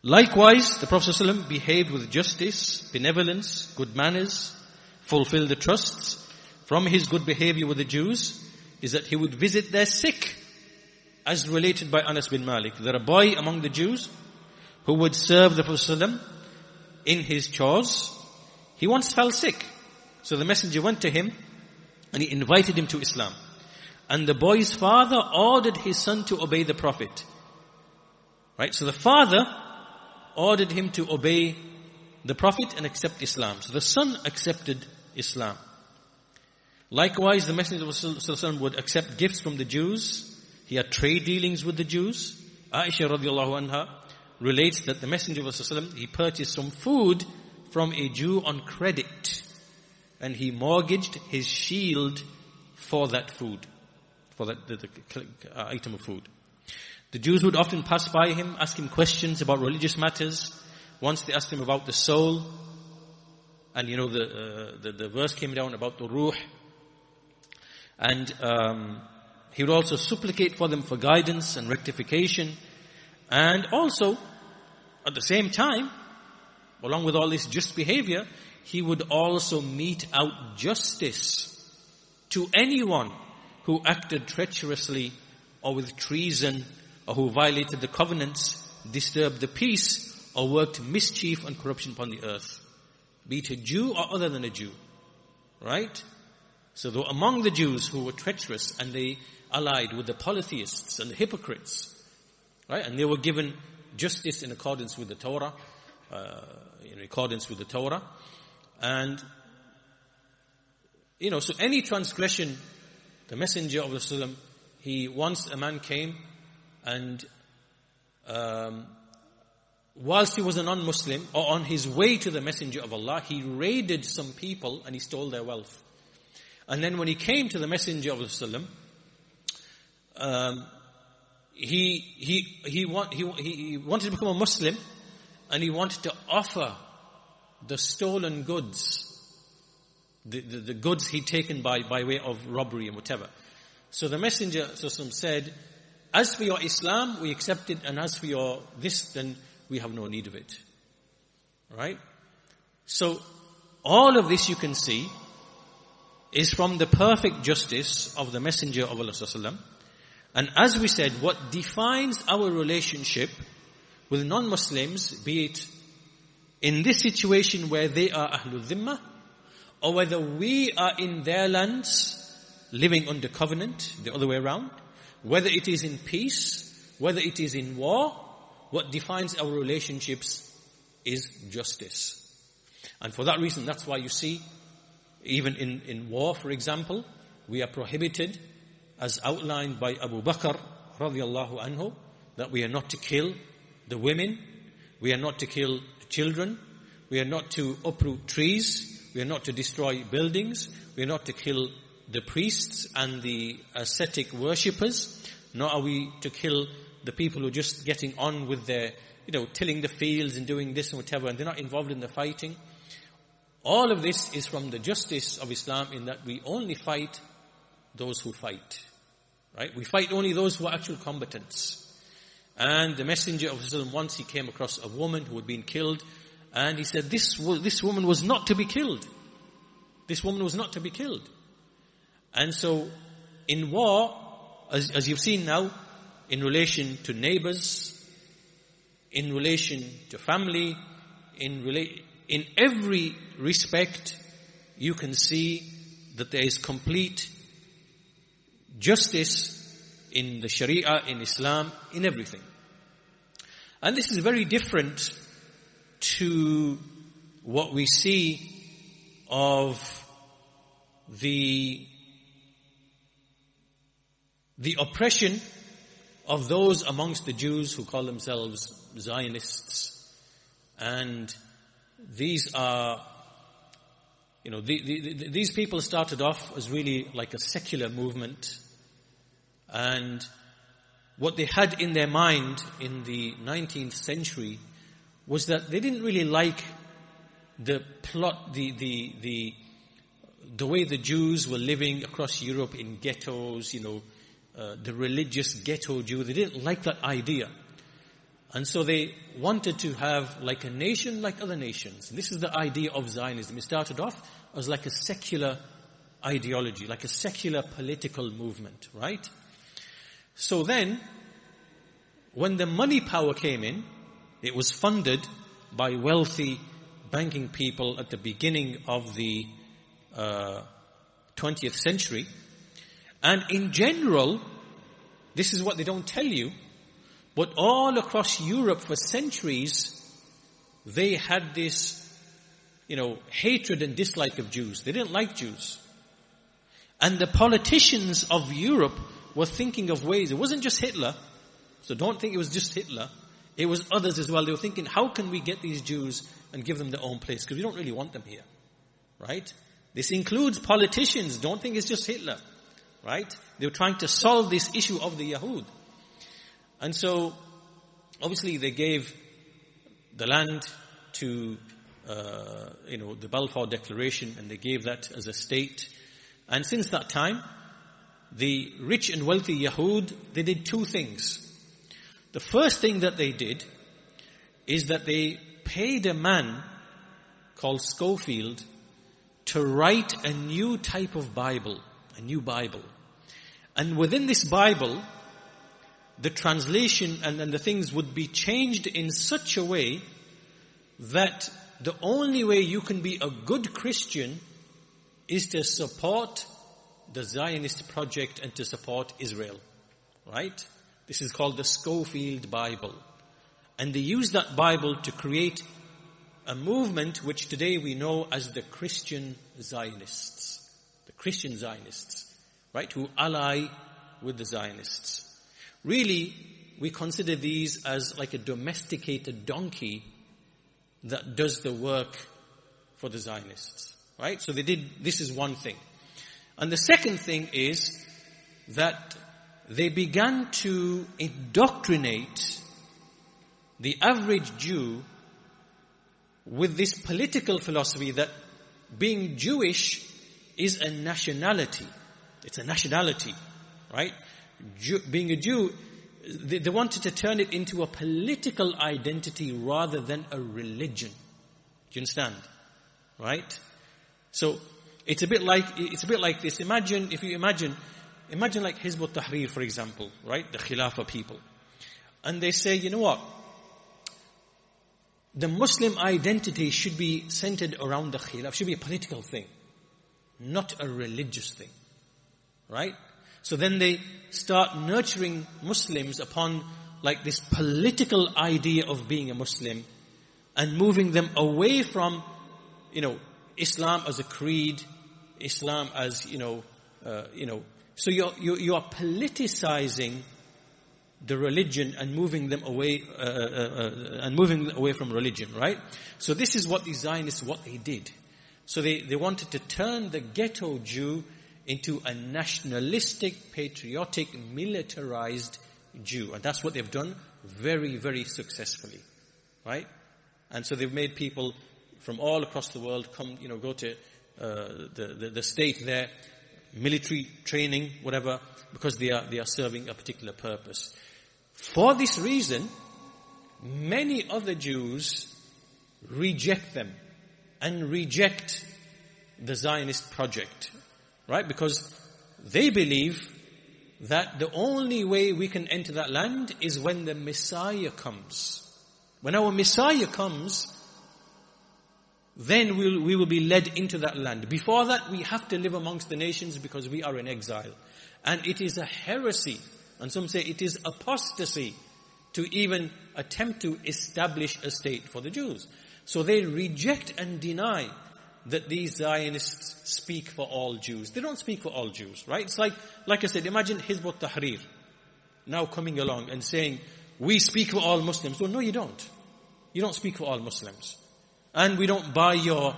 Likewise, the Prophet ﷺ behaved with justice, benevolence, good manners, fulfilled the trusts. From his good behavior with the Jews is that he would visit their sick, as related by Anas bin Malik. There are a boy among the Jews who would serve the Prophet ﷺ in his chores. He once fell sick. So the messenger went to him and he invited him to Islam. And the boy's father ordered his son to obey the Prophet. Right? So the father ordered him to obey the Prophet and accept Islam. So the son accepted Islam. Likewise, the Messenger of Allah would accept gifts from the Jews. He had trade dealings with the Jews. Aisha radiallahu anha relates that the Messenger of Allah, he purchased some food from a Jew on credit. And he mortgaged his shield for that food, for that the item of food. The Jews would often pass by him, ask him questions about religious matters. Once they asked him about the soul, and the verse came down about the ruh. And he would also supplicate for them for guidance and rectification. And also, at the same time, along with all this just behavior, he would also mete out justice to anyone who acted treacherously or with treason, or who violated the covenants, disturbed the peace, or worked mischief and corruption upon the earth. Be it a Jew or other than a Jew. Right? So though among the Jews who were treacherous and they allied with the polytheists and the hypocrites, right? And they were given justice in accordance with the Torah, And, so any transgression, the Messenger of Allah, once a man came and, whilst he was a non-Muslim, or on his way to the Messenger of Allah, he raided some people and he stole their wealth. And then when he came to the Messenger of Allah, he wanted to become a Muslim, and he wanted to offer the stolen goods the goods he'd taken by way of robbery and whatever. So the Messenger said, as for your Islam, we accept it, and as for your this, then we have no need of it. Right? So all of this you can see is from the perfect justice of the Messenger of Allah sallallahu alaihi wasallam. And as we said, what defines our relationship with non-Muslims, be it in this situation where they are Ahlul Dhimmah, or whether we are in their lands living under covenant, the other way around, whether it is in peace, whether it is in war, what defines our relationships is justice. And for that reason, that's why you see, even in war, for example, we are prohibited, as outlined by Abu Bakr radiallahu anhu, that we are not to kill the women, we are not to kill the children, we are not to uproot trees, we are not to destroy buildings, we are not to kill the priests and the ascetic worshippers, nor are we to kill the people who are just getting on with their, tilling the fields and doing this and whatever, and they're not involved in the fighting. All of this is from the justice of Islam, in that we only fight those who fight. Right? We fight only those who are actual combatants. And the Messenger of Islam, once he came across a woman who had been killed, and he said, this woman was not to be killed. This woman was not to be killed. And so, in war, as you've seen now, in relation to neighbors, in relation to family, in every respect, you can see that there is complete justice in the Sharia, in Islam, in everything. And this is very different to what we see of the oppression of those amongst the Jews who call themselves Zionists. And these are, these people started off as really like a secular movement. And what they had in their mind in the 19th century was that they didn't really like the plot, the way the Jews were living across Europe in ghettos, the religious ghetto Jew. They didn't like that idea. And so they wanted to have like a nation like other nations. This is the idea of Zionism. It started off as like a secular ideology, like a secular political movement, right? So then, when the money power came in, it was funded by wealthy banking people at the beginning of the 20th century. And in general, this is what they don't tell you, but all across Europe for centuries, they had this, hatred and dislike of Jews. They didn't like Jews. And the politicians of Europe were thinking of ways. It wasn't just Hitler. So don't think it was just Hitler. It was others as well. They were thinking, how can we get these Jews and give them their own place? Because we don't really want them here. Right? This includes politicians. Don't think it's just Hitler. Right? They were trying to solve this issue of the Yahud. And so, obviously they gave the land to, the Balfour Declaration, and they gave that as a state. And since that time, the rich and wealthy Yahud, they did two things. The first thing that they did is that they paid a man called Schofield to write a new type of Bible, a new Bible. And within this Bible, the translation and the things would be changed in such a way that the only way you can be a good Christian is to support the Zionist project and to support Israel. Right? This is called the Schofield Bible. And they used that Bible to create a movement which today we know as the Christian Zionists. The Christian Zionists, right, who ally with the Zionists. Really, we consider these as like a domesticated donkey that does the work for the Zionists. Right? So this is one thing. And the second thing is that they began to indoctrinate the average Jew with this political philosophy that being Jewish is a nationality. It's a nationality, right? Being a Jew, they wanted to turn it into a political identity rather than a religion. Do you understand? Right? So it's a bit like this. Imagine like Hizb ut-Tahrir, for example, right? The Khilafah people. And they say, you know what? The Muslim identity should be centered around the Khilafah, should be a political thing, not a religious thing. Right? So then they start nurturing Muslims upon like this political idea of being a Muslim and moving them away from, Islam as a creed, Islam as, so you are politicizing the religion and moving them away, from religion, right? So this is what the Zionists, what they did. So they wanted to turn the ghetto Jew into a nationalistic, patriotic, militarized Jew. And that's what they've done very, very successfully. Right? And so they've made people from all across the world come, go to the state there, military training, whatever, because they are serving a particular purpose. For this reason, many other Jews reject them and reject the Zionist project. Right? Because they believe that the only way we can enter that land is when the Messiah comes. When our Messiah comes, then we will be led into that land. Before that, we have to live amongst the nations because we are in exile. And it is a heresy, and some say it is apostasy, to even attempt to establish a state for the Jews. So they reject and deny that these Zionists speak for all Jews. They don't speak for all Jews, right? It's like I said, imagine Hizb ut-Tahrir now coming along and saying, we speak for all Muslims. Well, no, you don't. You don't speak for all Muslims. And we don't buy your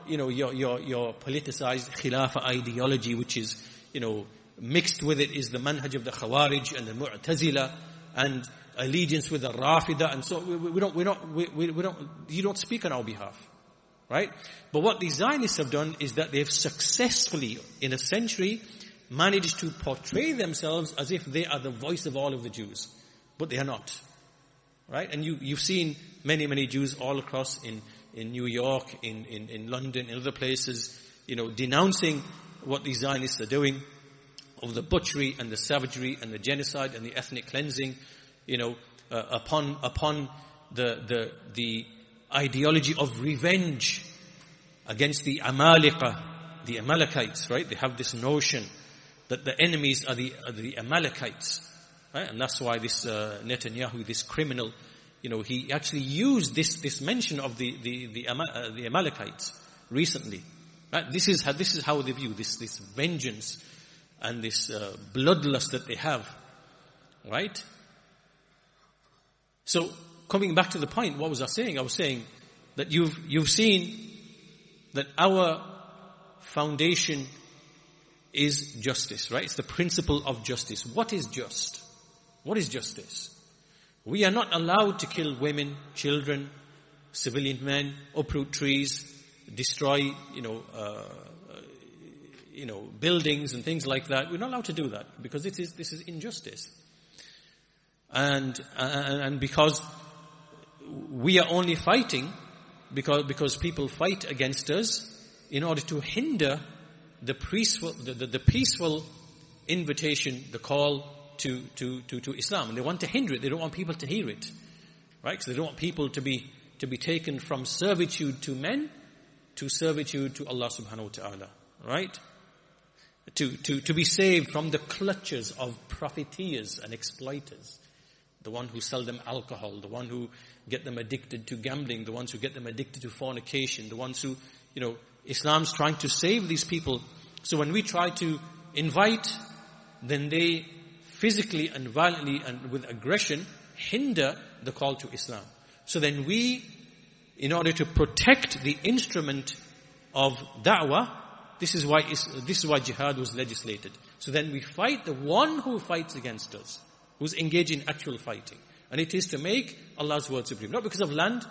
politicized Khilafah ideology, which is, mixed with it is the manhaj of the Khawarij and the Mu'tazila and allegiance with the Rafida. And so you don't speak on our behalf. Right? But what the Zionists have done is that they've successfully, in a century, managed to portray themselves as if they are the voice of all of the Jews. But they are not. Right? And you've seen many, many Jews all across in New York, in London, in other places, denouncing what the Zionists are doing of the butchery and the savagery and the genocide and the ethnic cleansing, upon the ideology of revenge against the Amalekites, right? They have this notion that the enemies are the Amalekites, right? And that's why this Netanyahu, this criminal, he actually used this mention of the Amalekites recently. Right? This is how they view this vengeance and this bloodlust that they have, right? So coming back to the point, what was I saying? I was saying that you've seen that our foundation is justice, right? It's the principle of justice. What is just? What is justice? We are not allowed to kill women, children, civilian men, uproot trees, destroy, buildings and things like that. We're not allowed to do that because this is injustice. And because we are only fighting because people fight against us in order to hinder the peaceful invitation, the call to Islam. And they want to hinder it. They don't want people to hear it. Right? So they don't want people to be taken from servitude to men to servitude to Allah subhanahu wa ta'ala. Right? To be saved from the clutches of profiteers and exploiters. The one who sell them alcohol, the one who get them addicted to gambling, the ones who get them addicted to fornication, the ones who, Islam's trying to save these people. So when we try to invite, then they physically and violently and with aggression hinder the call to Islam. So then we, in order to protect the instrument of da'wah, this is why jihad was legislated. So then we fight the one who fights against us, who's engaged in actual fighting. And it is to make Allah's word supreme. Not because of land,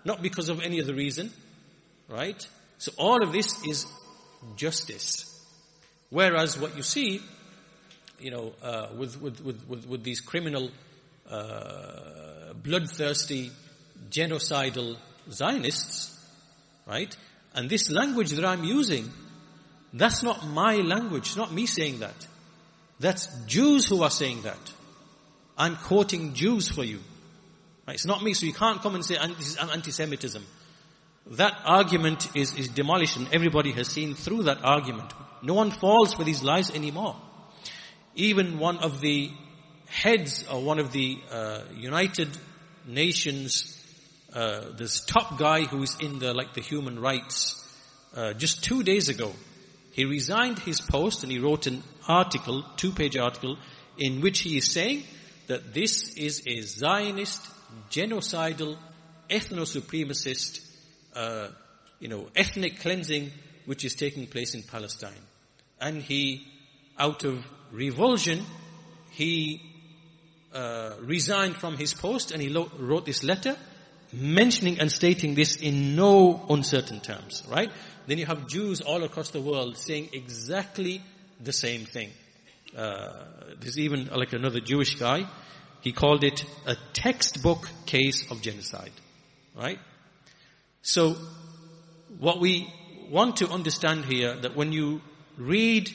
not because of any other reason. Right? So all of this is justice. Whereas what you see, with these criminal, bloodthirsty, genocidal Zionists, right? And this language that I'm using, that's not my language. It's not me saying that. That's Jews who are saying that. I'm quoting Jews for you. Right? It's not me, so you can't come and say this is anti-Semitism. That argument is demolished, and everybody has seen through that argument. No one falls for these lies anymore. Even one of the heads of one of the United Nations, this top guy who is in the human rights, just 2 days ago, he resigned his post and he wrote an article, 2-page article, in which he is saying that this is a Zionist, genocidal, ethno-supremacist, ethnic cleansing which is taking place in Palestine. And he, out of revulsion, he resigned from his post, and he wrote this letter mentioning and stating this in no uncertain terms, right? Then you have Jews all across the world saying exactly the same thing. There's even another Jewish guy, he called it a textbook case of genocide, right? So what we want to understand here, that when you read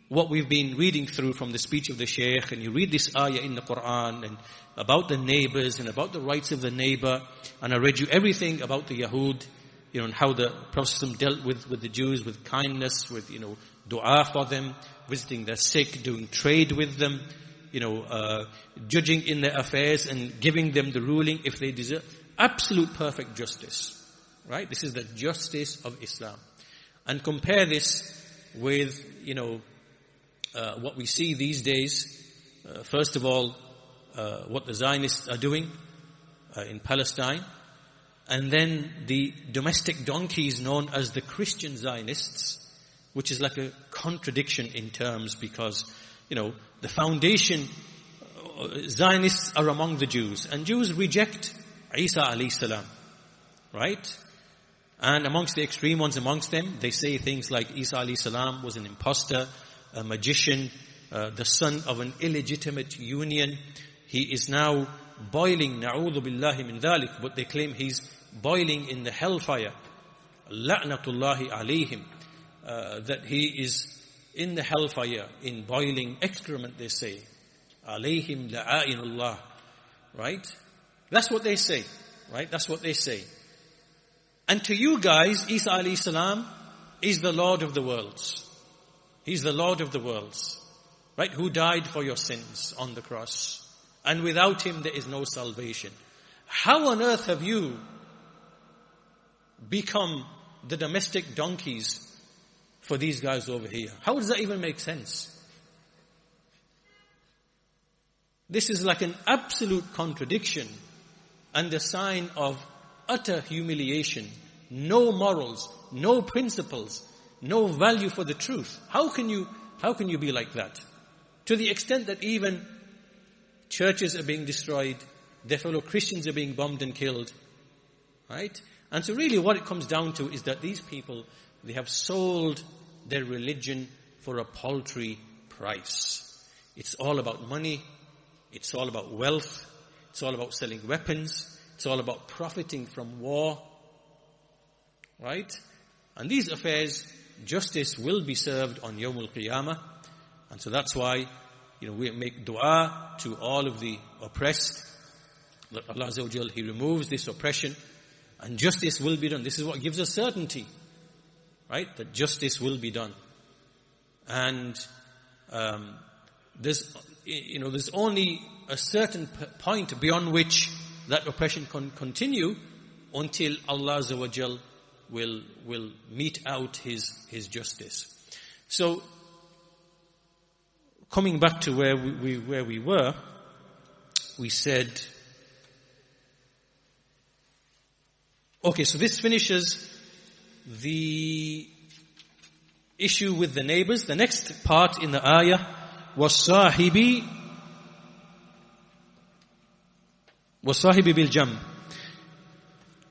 what we've been reading through from the speech of the Sheikh, and you read this ayah in the Quran, and about the neighbors, and about the rights of the neighbor, and I read you everything about the Yahud, and how the Prophet dealt with the Jews, with kindness, with, dua for them, visiting their sick, doing trade with them, judging in their affairs and giving them the ruling if they deserve. Absolute perfect justice, right? This is the justice of Islam. And compare this with, what we see these days. First of all, what the Zionists are doing in Palestine, and then the domestic donkeys known as the Christian Zionists, which is like a contradiction in terms, because, the foundation, Zionists are among the Jews, and Jews reject Isa alayhi salam, right? And amongst the extreme ones amongst them, they say things like Isa alayhi salam was an imposter, a magician, the son of an illegitimate union. He is now boiling, na'udhu billahi min dhalik, but they claim he's boiling in the hellfire. La'natullahi alayhim. That he is in the hellfire, in boiling excrement, they say. Alayhim la'a'inullah. Right? That's what they say. Right? That's what they say. And to you guys, Isa alayhi salam is the Lord of the worlds. He's the Lord of the worlds. Right? Who died for your sins on the cross. And without him there is no salvation. How on earth have you become the domestic donkeys for these guys over here? How does that even make sense? This is like an absolute contradiction and a sign of utter humiliation. No morals, no principles, no value for the truth. How can you be like that? To the extent that even churches are being destroyed, their fellow Christians are being bombed and killed. Right? And so really what it comes down to is that these people, they have sold their religion for a paltry price. It's all about money. It's all about wealth. It's all about selling weapons. It's all about profiting from war. Right? And these affairs, justice will be served on Yawmul Qiyamah. And so that's why, we make dua to all of the oppressed, that Allah Azza wa Jal, He removes this oppression, and justice will be done. This is what gives us certainty, right? That justice will be done. And there's only a certain point beyond which that oppression can continue until Allah Azza wa Jal will mete out His justice. So, coming back to where we were, we said, okay, so this finishes the issue with the neighbors. The next part in the ayah was sahibi bil jam.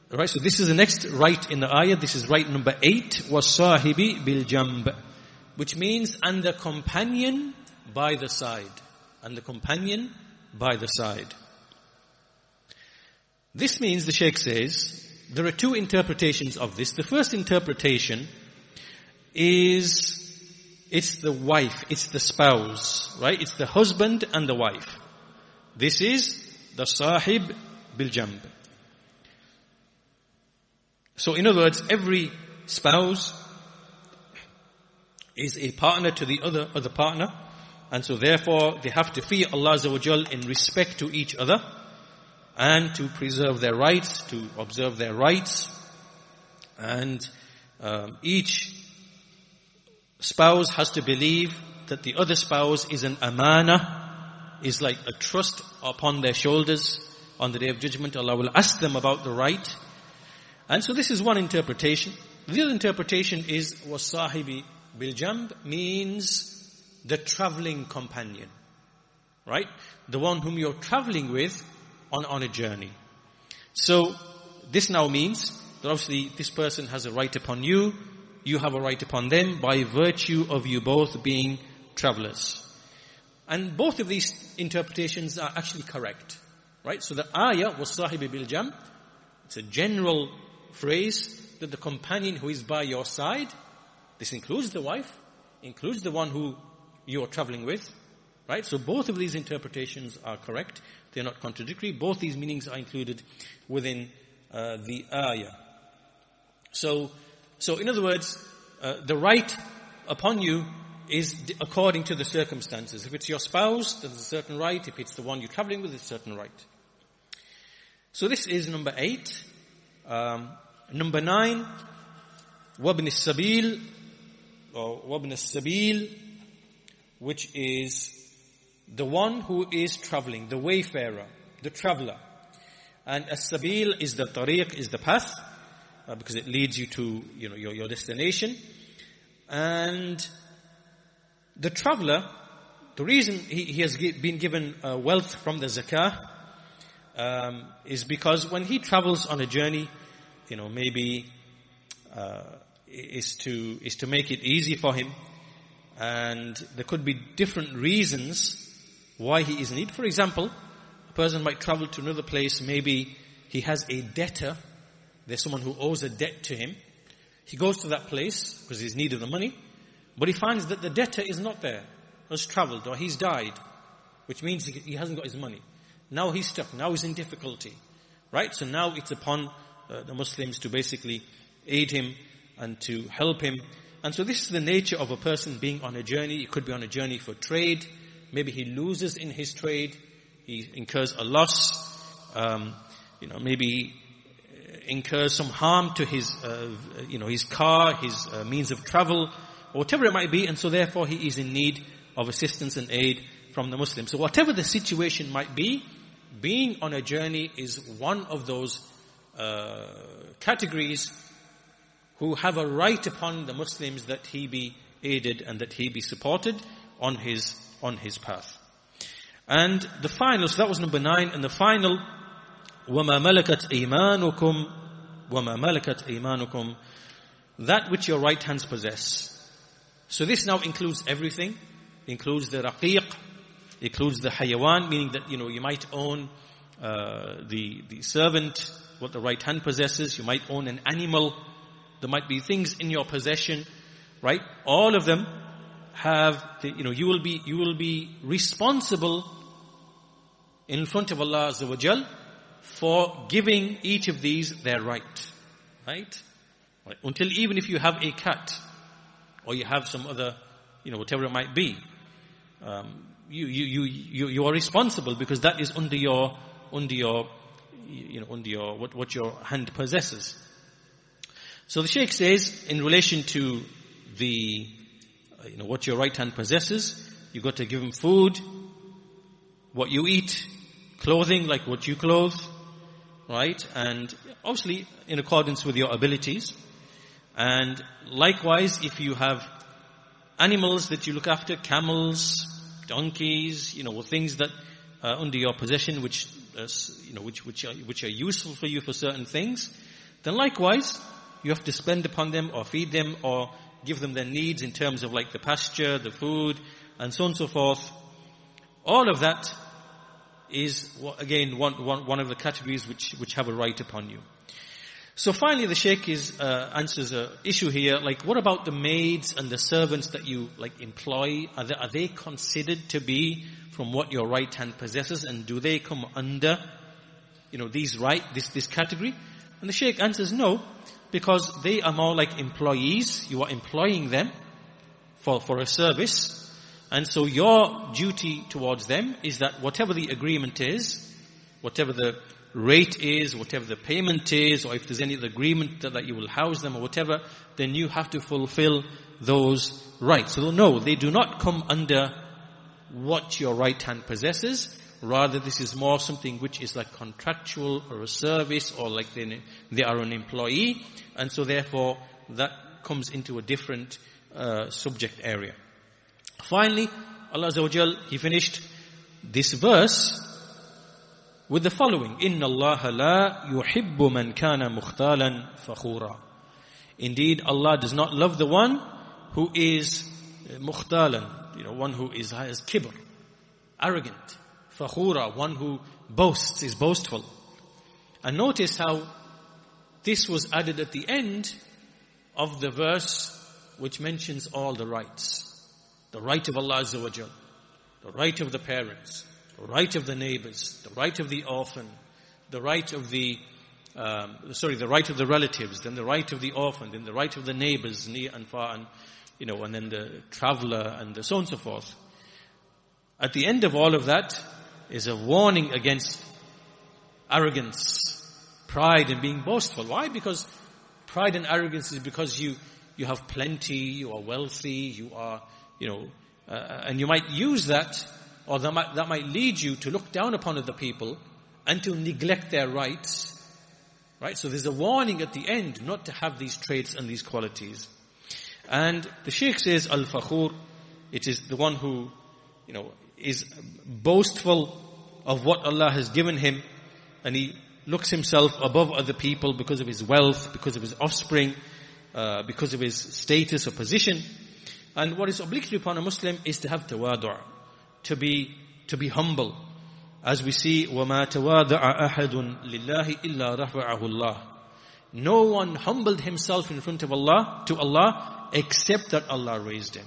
Right, so this is the next right in the ayah. This is right number 8. وَالصَّاحِبِ بِالْجَنْبِ, which means, and the companion by the side. And the companion by the side. This means, the Shaykh says, there are two interpretations of this. The first interpretation is, it's the wife, it's the spouse, right? It's the husband and the wife. This is the sahib bil-jamb. So in other words, every spouse is a partner to the other partner, and so therefore they have to fear Allah Azza wa Jal in respect to each other, and to preserve their rights, to observe their rights, and each spouse has to believe that the other spouse is an amana, is like a trust upon their shoulders. On the Day of Judgment, Allah will ask them about the right. And so this is one interpretation. The other interpretation is wasahibi bil-jamb, means the traveling companion, right? The one whom you're traveling with on a journey. So this now means that obviously this person has a right upon you, you have a right upon them by virtue of you both being travelers. And both of these interpretations are actually correct, right? So the ayah wasahibi bil-jamb, it's a general phrase that the companion who is by your side, this includes the wife, includes the one who you're traveling with, right? So both of these interpretations are correct. They're not contradictory. Both these meanings are included within the ayah. So in other words, the right upon you is according to the circumstances. If it's your spouse, there's a certain right. If it's the one you're traveling with, there's a certain right. So this is number 8. Number 9, وَابْنِ السَّبِيلِ, or وَابْنِ السَّبِيلِ, which is the one who is traveling, the wayfarer, the traveler. And as-sabil is the tariq, is the path, because it leads you to, your destination. And the traveler, the reason he has been given wealth from the zakah, is because when he travels on a journey, maybe is to make it easy for him, and there could be different reasons why he is in need. For example, a person might travel to another place, maybe he has a debtor, there's someone who owes a debt to him. He goes to that place because he's needed the money, but he finds that the debtor is not there, has traveled, or he's died, which means he hasn't got his money. Now he's stuck, now he's in difficulty, right? So now it's upon the Muslims to basically aid him and to help him. And so this is the nature of a person being on a journey. He could be on a journey for trade. Maybe he loses in his trade. He incurs a loss. Maybe he incurs some harm to his, his car, his means of travel, or whatever it might be. And so therefore he is in need of assistance and aid from the Muslims. So whatever the situation might be, being on a journey is one of those categories who have a right upon the Muslims that he be aided and that he be supported on his path. And the final, so that was number 9, and the final, وَمَا مَلَكَتْ إِيمَانُكُمْ وَمَا مَلَكَتْ إِيمَانُكُمْ, that which your right hands possess. So this now includes everything. Includes the raqiq, includes the hayawan, meaning that, you might own the servant, what the right hand possesses. You might own an animal. There might be things in your possession, right? All of them have, you will be responsible in front of Allah Azza wa Jal for giving each of these their right. Right? Until even if you have a cat, or you have some other, whatever it might be, you are responsible because that is under your what your hand possesses. So the Shaykh says, in relation to the, what your right hand possesses, you've got to give him food, what you eat, clothing, like what you clothe, right? And obviously in accordance with your abilities. And likewise, if you have animals that you look after, camels, donkeys, things that are under your possession, which are useful for you for certain things, then likewise, you have to spend upon them or feed them or give them their needs in terms of like the pasture, the food, and so on and so forth. All of that is, again, one of the categories which have a right upon you. So finally, the Shaykh answers an issue here, like what about the maids and the servants that you like employ? Are they considered to be from what your right hand possesses, and do they come under, this category? And the Shaykh answers no, because they are more like employees. You are employing them for a service. And so your duty towards them is that whatever the agreement is, whatever the rate is, whatever the payment is, or if there's any other agreement that you will house them or whatever, then you have to fulfill those rights. So no, they do not come under what your right hand possesses. Rather, this is more something which is like contractual or a service, or like they are an employee. And so therefore, that comes into a different subject area. Finally, Allah Azza wa Jal, He finished this verse with the following: إِنَّ اللَّهَ لَا يُحِبُّ مَنْ كَانَ مُخْتَالًا فَخُورًا. Indeed, Allah does not love the one who is mukhtalan, one who has kibr, arrogant, fakhura, one who boasts, is boastful. And notice how this was added at the end of the verse which mentions all the rights. The right of Allah Azza wa Jal, the right of the parents, the right of the neighbors, the right of the orphan, the right of the right of the relatives, then the right of the orphan, then the right of the neighbors, near and far, and and then the traveler, and so on and so forth. At the end of all of that is a warning against arrogance, pride, and being boastful. Why? Because pride and arrogance is because you have plenty, you are wealthy, you are, and you might use that, or that might lead you to look down upon other people and to neglect their rights. Right? So there's a warning at the end not to have these traits and these qualities. And the Shaykh says, Al-Fakhur, it is the one who, is boastful of what Allah has given him, and he looks himself above other people because of his wealth, because of his offspring, because of his status or position. And what is obligatory upon a Muslim is to have tawadu', to be humble. As we see, وَمَا تَوَادَعَ أَحَدٌ لِلَّهِ إِلَّا رَفَعَهُ اللَّهِ. No one humbled himself in front of Allah, to Allah, except that Allah raised him.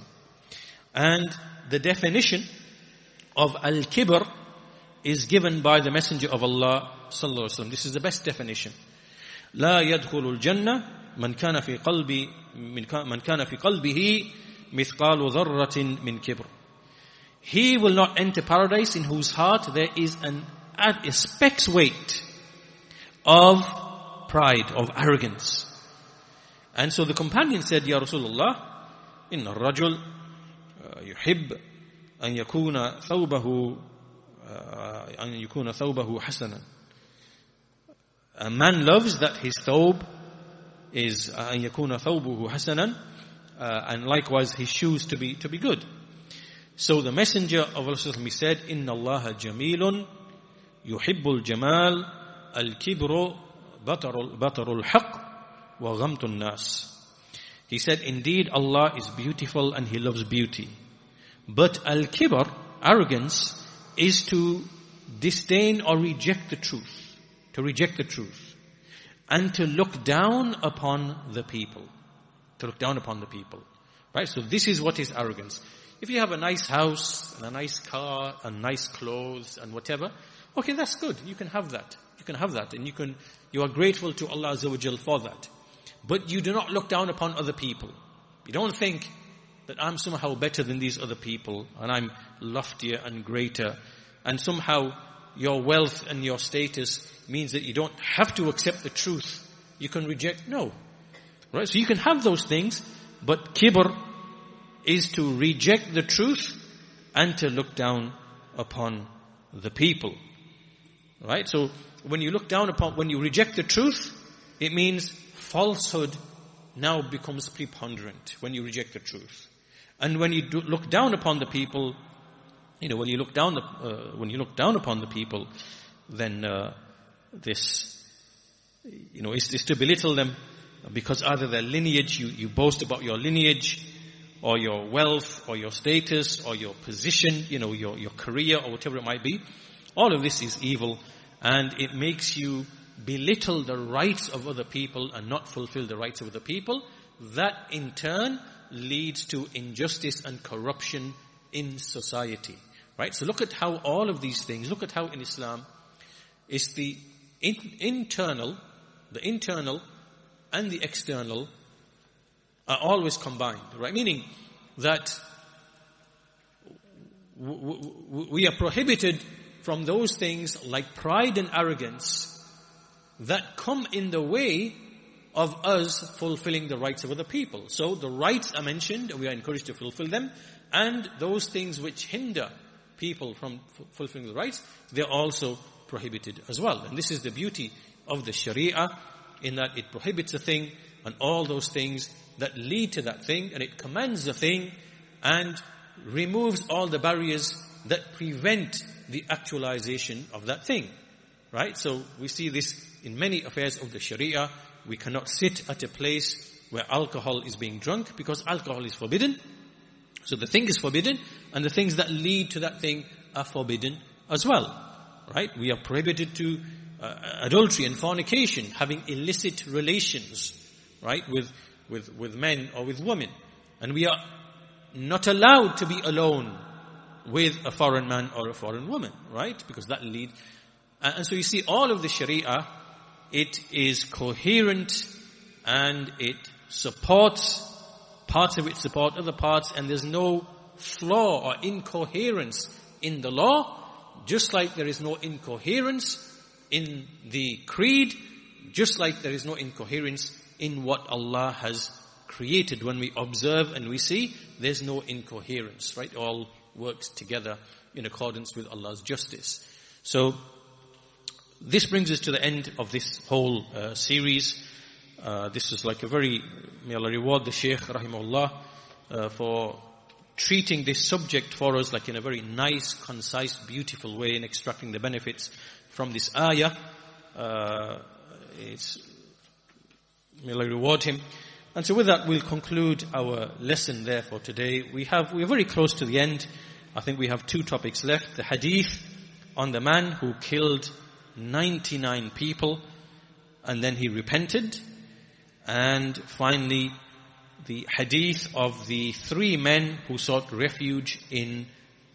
And the definition of al-kibr is given by the Messenger of Allah sallallahu alaihi wasallam. This is the best definition. لا يدخل الجنة من كان في قلبه مثقال ذرة من كبر. He will not enter paradise in whose heart there is a speck's weight of pride, of arrogance. And so the companion said, Ya Rasulullah, إن الرجل يحب أن يكون ثوبه حسنا. A man loves that his thawb is أن يكون ثوبه حسنا, and likewise his shoes to be good. So the Messenger of Allah said, إن الله جميل يحب الجمال الكبر بطر الحق وغمط الناس. He said, indeed Allah is beautiful and He loves beauty. But al-kibr, arrogance, is to disdain or reject the truth. To reject the truth. And to look down upon the people. To look down upon the people. Right? So this is what is arrogance. If you have a nice house, and a nice car, and nice clothes, and whatever, okay, that's good. You can have that. You can have that. And you are grateful to Allah Azza wa Jal for that. But you do not look down upon other people. You don't think that I'm somehow better than these other people, and I'm loftier and greater, and somehow your wealth and your status means that you don't have to accept the truth. You can reject. No. Right? So you can have those things, but kibr is to reject the truth and to look down upon the people. Right? So when you reject the truth, it means falsehood now becomes preponderant when you reject the truth. And when you look down upon the people, when you look down upon the people, then this is to belittle them because either their lineage, you boast about your lineage, or your wealth, or your status, or your position, your career, or whatever it might be. All of this is evil, and it makes you belittle the rights of other people and not fulfill the rights of other people. That in turn leads to injustice and corruption in society. Right? So look at how all of these things, look at how in Islam, it's the internal and the external are always combined, right? Meaning that we are prohibited from those things like pride and arrogance that come in the way of us fulfilling the rights of other people. So the rights are mentioned, and we are encouraged to fulfill them, and those things which hinder people from fulfilling the rights, they're also prohibited as well. And this is the beauty of the Sharia, in that it prohibits a thing and all those things that lead to that thing, and it commands the thing and removes all the barriers that prevent the actualization of that thing. Right? So we see this in many affairs of the Sharia. We cannot sit at a place where alcohol is being drunk because alcohol is forbidden. So the thing is forbidden, and the things that lead to that thing are forbidden as well. Right? We are prohibited to adultery and fornication, having illicit relations, right, with men or with women. And we are not allowed to be alone with a foreign man or a foreign woman, right? Because that leads. And so you see all of the Sharia, it is coherent and it supports, parts of it support other parts, and there's no flaw or incoherence in the law, just like there is no incoherence in the creed, just like there is no incoherence in what Allah has created. When we observe and we see, there's no incoherence, right? It all works together in accordance with Allah's justice. So this brings us to the end of this whole series. This is like a very, may Allah reward the Shaykh rahimahullah for treating this subject for us like in a very nice, concise, beautiful way, and extracting the benefits from this ayah. May Allah reward him. And so with that, we'll conclude our lesson there for today. We're very close to the end. I think we have 2 topics left. The hadith on the man who killed 99 people and then he repented. And finally, the hadith of the 3 men who sought refuge in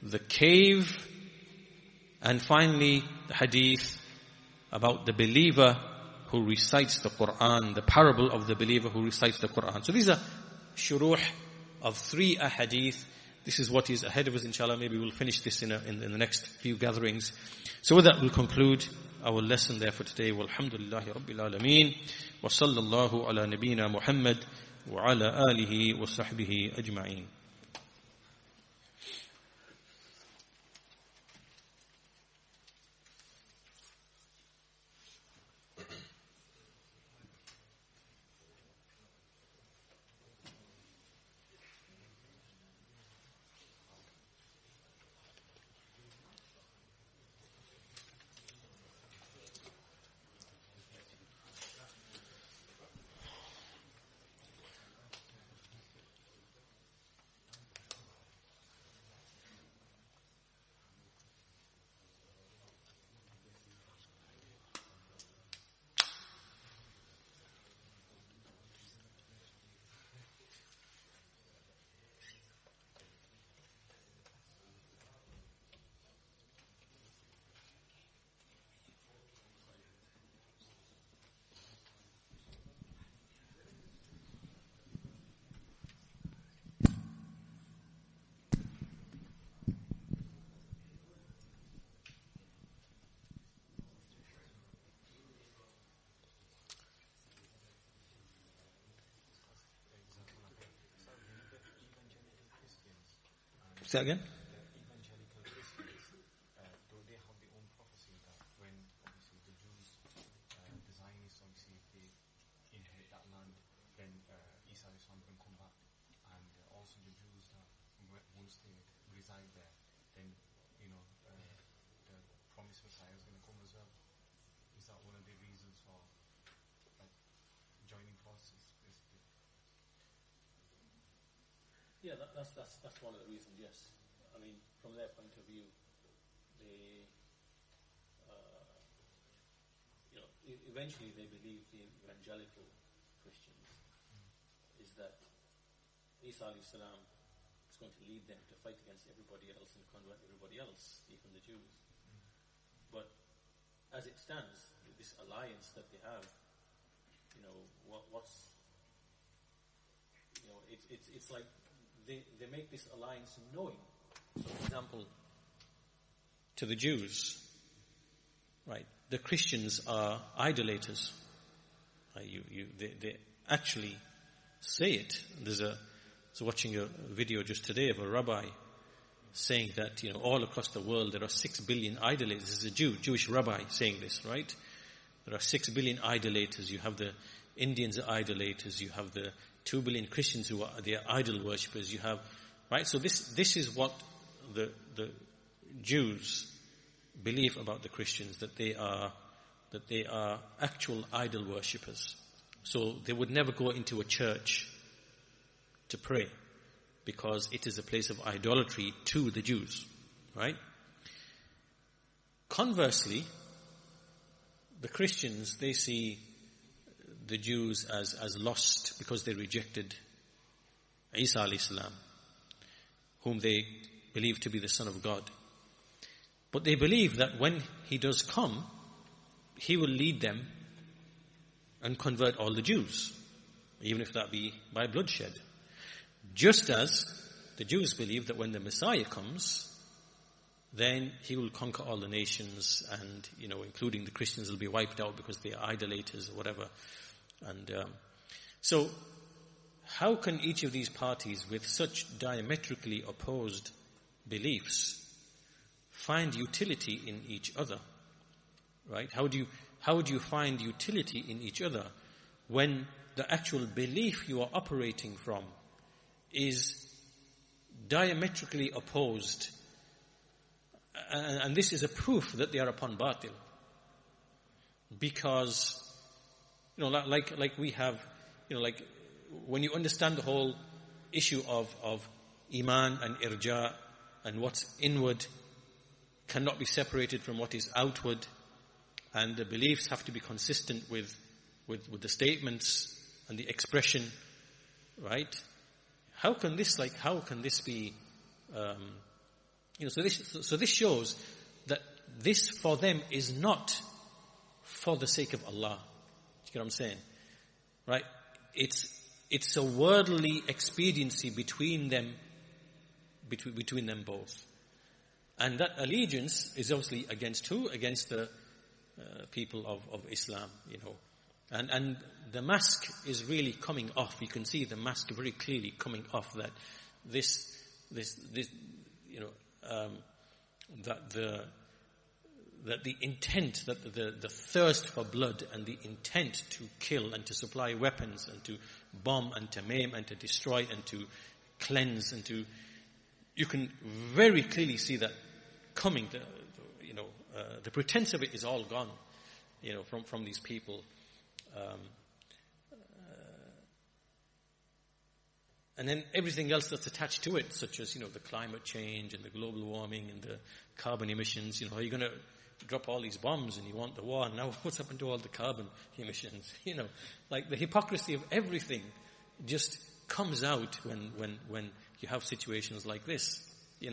the cave. And finally, the hadith about the believer who recites the Quran, the parable of the believer who recites the Quran. So these are shuruh of 3 ahadith. This is what is ahead of us, inshallah. Maybe we'll finish this in the next few gatherings. So with that, we'll conclude our lesson there for today. Walhamdulillahi Rabbil Alameen. Wa sallallahu ala nabiyyina Muhammad wa ala alihi wa sahbihi ajma'een. Say again? Evangelical Christians, do they have their own prophecy that when obviously the Jews, the Zionists, obviously if they inherit that land, then Isa is going to come back, and also the Jews that once they reside there, then the promised Messiah is going to come as well. Is that one of the reasons for Yeah, that's one of the reasons. Yes, I mean, from their point of view, they, eventually they believe, the evangelical Christians, is that Isa alayhi salam is going to lead them to fight against everybody else and convert everybody else, even the Jews. But as it stands, this alliance that they have, it's like they make this alliance knowing. So, for example, to the Jews, right, the Christians are idolaters. They actually say it. I was watching a video just today of a rabbi saying that, all across the world there are 6 billion idolaters. This is a Jewish rabbi saying this, right? There are 6 billion idolaters. You have the Indians are idolaters. You have the 2 billion Christians who are idol worshippers. You have, right? So this is what the Jews believe about the Christians, that they are actual idol worshippers. So they would never go into a church to pray, because it is a place of idolatry to the Jews, right? Conversely, the Christians, they see the Jews as lost because they rejected Isa alayhi salam, whom they believe to be the Son of God. But they believe that when he does come, he will lead them and convert all the Jews, even if that be by bloodshed. Just as the Jews believe that when the Messiah comes, then he will conquer all the nations, and, including the Christians, will be wiped out because they are idolaters or whatever. And so how can each of these parties with such diametrically opposed beliefs find utility in each other? Right? How do you find utility in each other when the actual belief you are operating from is diametrically opposed? And this is a proof that they are upon batil. Because, like we have, like when you understand the whole issue of iman and irja, and what's inward cannot be separated from what is outward, and the beliefs have to be consistent with the statements and the expression, right? How can this be, so this shows that this for them is not for the sake of Allah. You get what I'm saying? Right? It's a worldly expediency between them both. And that allegiance is obviously against who? Against the people of Islam, And the mask is really coming off. You can see the mask very clearly coming off, that that the intent, that the thirst for blood and the intent to kill and to supply weapons and to bomb and to maim and to destroy and to cleanse and to, you can very clearly see that coming. The pretense of it is all gone, from these people. And then everything else that's attached to it, such as, the climate change and the global warming and the carbon emissions. Are you going to drop all these bombs and you want the war? Now what's happened to all the carbon emissions? Like the hypocrisy of everything just comes out when you have situations like this, So.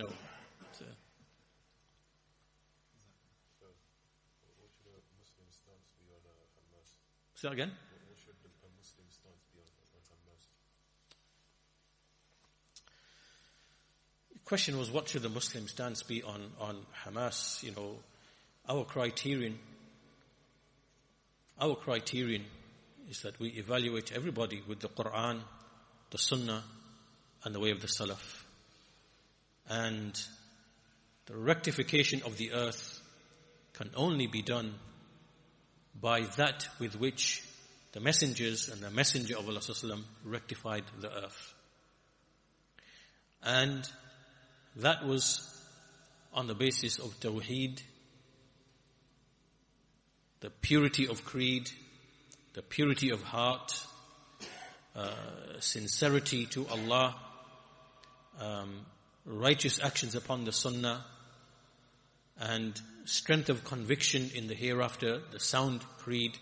What should a Muslim stance be on Hamas? Say that again? What should a Muslim stance be on Hamas? The question was, what should the Muslim stance be on Hamas? Our criterion is that we evaluate everybody with the Quran, the Sunnah, and the way of the Salaf. And the rectification of the earth can only be done by that with which the messengers and the Messenger of Allah ﷺ rectified the earth. And that was on the basis of Tawheed, the purity of creed, the purity of heart, sincerity to Allah, righteous actions upon the Sunnah, and strength of conviction in the hereafter, the sound creed.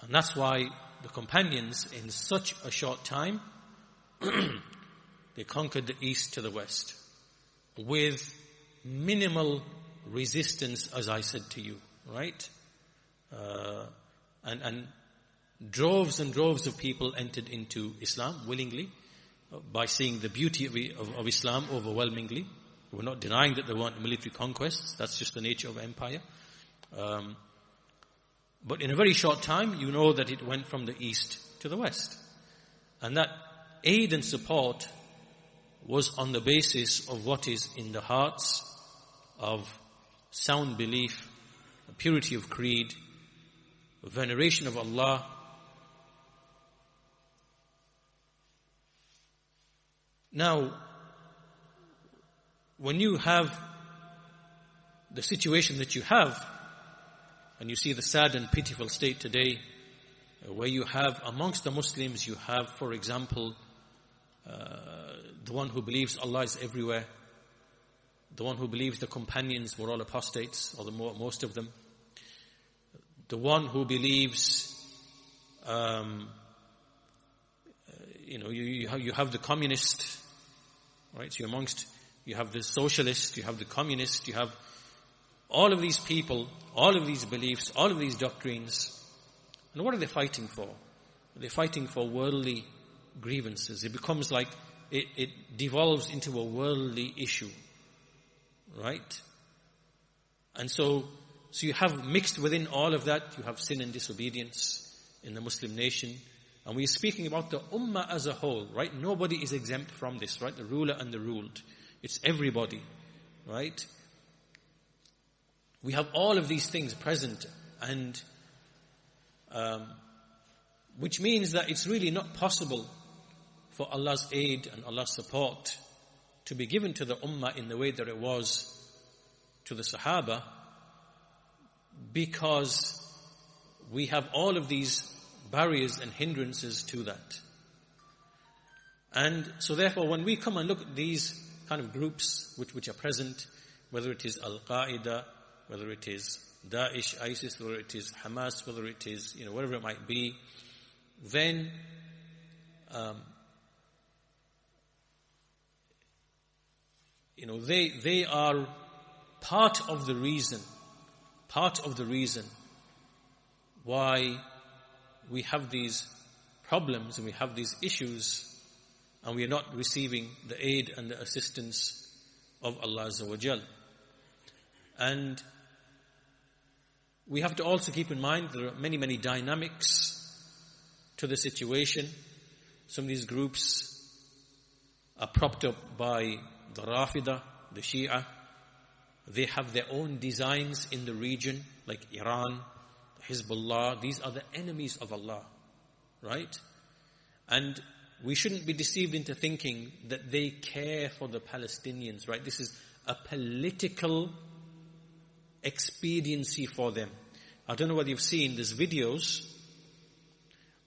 And that's why the companions, in such a short time, they conquered the east to the west with minimal resistance, as I said to you, right? And droves and droves of people entered into Islam willingly by seeing the beauty of Islam overwhelmingly. We're not denying that there weren't military conquests. That's just the nature of empire. But in a very short time, you know that it went from the east to the west. And that aid and support was on the basis of what is in the hearts of sound belief, purity of creed, veneration of Allah. Now, when you have the situation that you have, and you see the sad and pitiful state today, where you have amongst the Muslims, you have, for example, the one who believes Allah is everywhere, the one who believes the companions were all apostates, or most of them, the one who believes, you have the communist, right? So you have the socialist, you have the communist, you have all of these people, all of these beliefs, all of these doctrines. And what are they fighting for? They're fighting for worldly grievances. It becomes like, it devolves into a worldly issue, right? And so you have mixed within all of that, you have sin and disobedience in the Muslim nation. And we're speaking about the ummah as a whole, right? Nobody is exempt from this, right? The ruler and the ruled. It's everybody, right? We have all of these things present, and which means that it's really not possible for Allah's aid and Allah's support to be given to the ummah in the way that it was to the Sahaba, because we have all of these barriers and hindrances to that. And so therefore, when we come and look at these kind of groups which are present, whether it is Qaaidah, whether it is Daesh, ISIS, whether it is Hamas, whether it is, whatever it might be, then they are part of the reason why we have these problems and we have these issues, and we are not receiving the aid and the assistance of Allah Azza wa Jal. And we have to also keep in mind there are many, many dynamics to the situation. Some of these groups are propped up by the Rafida, the Shia. They have their own designs in the region, like Iran, Hezbollah. These are the enemies of Allah, right? And we shouldn't be deceived into thinking that they care for the Palestinians, right? This is a political expediency for them. I don't know whether you've seen, there's videos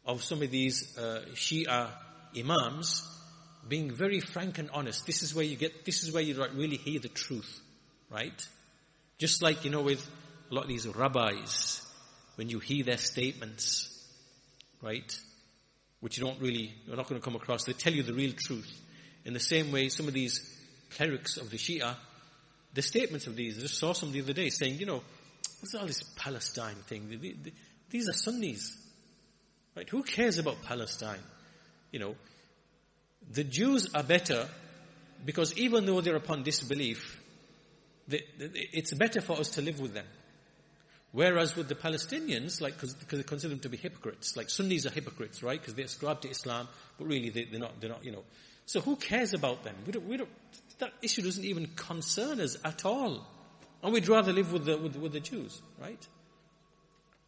of some of these Shia Imams being very frank and honest. This is where you really hear the truth, right? Just like, with a lot of these rabbis, when you hear their statements, right, which you're not going to come across, they tell you the real truth. In the same way, some of these clerics of the Shia, the statements of these, I just saw some the other day saying, what's all this Palestine thing? These are Sunnis, right? Who cares about Palestine? The Jews are better because even though they're upon disbelief, it's better for us to live with them. Whereas with the Palestinians, because they consider them to be hypocrites, like Sunnis are hypocrites, right? Because they ascribe to Islam, but really they're not. So who cares about them? We don't. That issue doesn't even concern us at all, and we'd rather live with the Jews, right?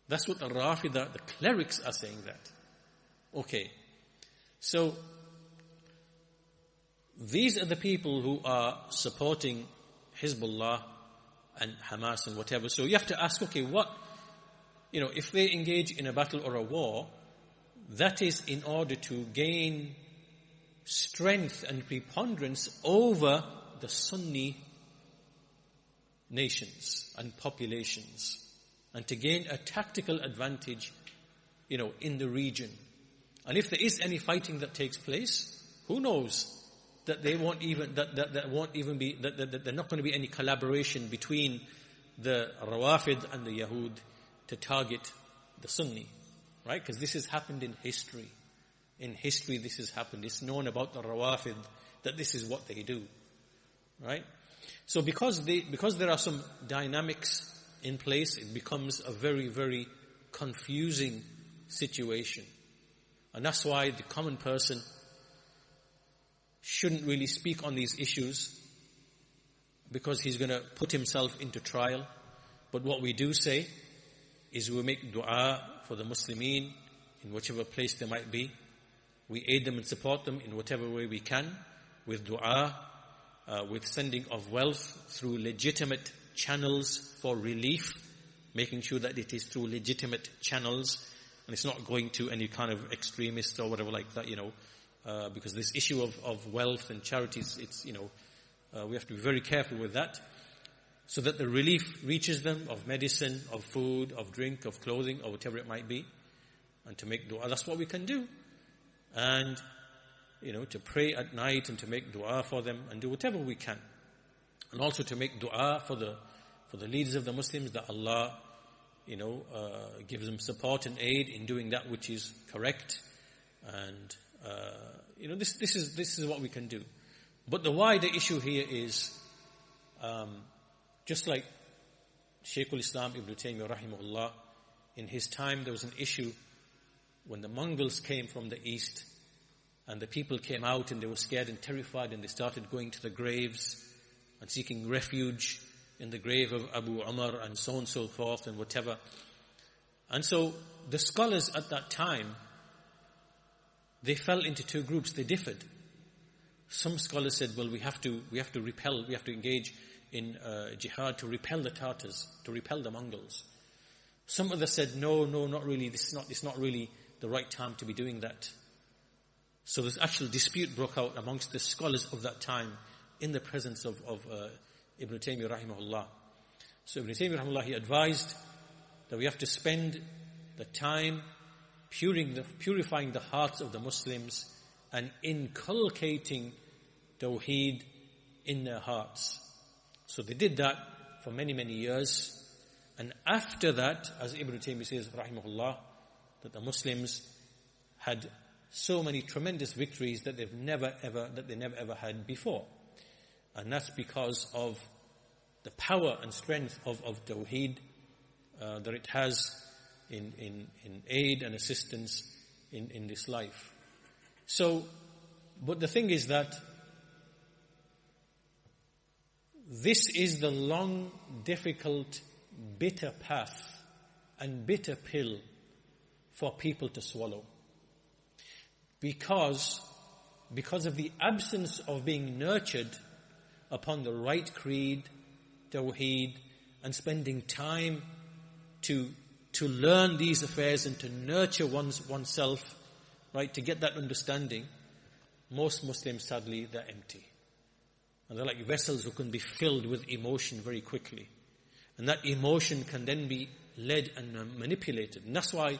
That's what the Rafida, the clerics, are saying that. Okay, so these are the people who are supporting Hezbollah and Hamas and whatever. So you have to ask, okay, if they engage in a battle or a war, that is in order to gain strength and preponderance over the Sunni nations and populations, and to gain a tactical advantage, in the region. And if there is any fighting that takes place, who knows that they won't even that there not going to be any collaboration between the Rawafid and the Yahud to target the Sunni, right? Because this has happened in history. In history, this has happened. It's known about the Rawafid that this is what they do, right? So because there are some dynamics in place, it becomes a very, very confusing situation. And that's why the common person shouldn't really speak on these issues, because he's going to put himself into trial. But what we do say is we make dua for the Muslimin in whichever place they might be. We aid them and support them in whatever way we can, with dua, with sending of wealth through legitimate channels for relief, making sure that it is through legitimate channels, and it's not going to any kind of extremists or whatever like that, because this issue of wealth and charities, we have to be very careful with that, so that the relief reaches them of medicine, of food, of drink, of clothing, or whatever it might be, and to make dua. That's what we can do. And, to pray at night and to make dua for them and do whatever we can. And also to make dua for the leaders of the Muslims, that Allah, gives them support and aid in doing that which is correct. And, this is what we can do. But the wider issue here is, just like Shaykh al-Islam Ibn Taymiyyah rahimahullah, in his time there was an issue when the Mongols came from the east, and the people came out and they were scared and terrified, and they started going to the graves and seeking refuge in the grave of Abu Umar and so on and so forth and whatever. And so the scholars at that time, they fell into two groups. They differed. Some scholars said, well, we have to repel, we have to engage in jihad to repel the Tartars, to repel the Mongols. Some others said, no, not really. It's not really the right time to be doing that. So this actual dispute broke out amongst the scholars of that time in the presence of Ibn Taymiyyah rahimahullah. So Ibn Taymiyyah rahimahullah, he advised that we have to spend the time purifying the hearts of the Muslims and inculcating Tawheed in their hearts. So they did that for many, many years. And after that, as Ibn Taymiyyah says, rahimahullah, that the Muslims had so many tremendous victories that they never ever had before. And that's because of the power and strength of Tawheed that it has in aid and assistance in this life. So, but the thing is that this is the long, difficult, bitter path and bitter pill for people to swallow. Because of the absence of being nurtured upon the right creed, Tawheed, and spending time to learn these affairs and to nurture oneself, right, to get that understanding, most Muslims, sadly, they're empty. And they're like vessels who can be filled with emotion very quickly. And that emotion can then be led and manipulated. And that's why,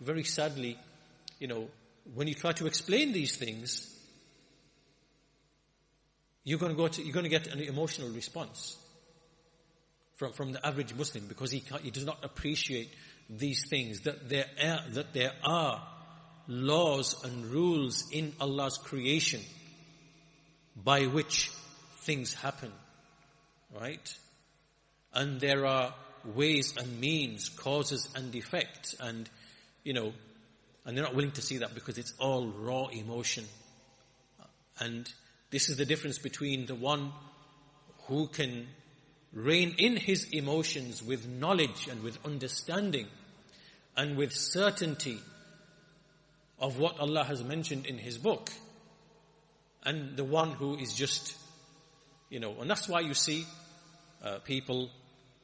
very sadly, when you try to explain these things, you're going to get an emotional response from the average Muslim, because he does not appreciate these things, that there are laws and rules in Allah's creation by which things happen, right? And there are ways and means, causes and effects, and and they're not willing to see that because it's all raw emotion. And this is the difference between the one who can rein in his emotions with knowledge and with understanding and with certainty of what Allah has mentioned in His book, and the one who is just, and that's why you see people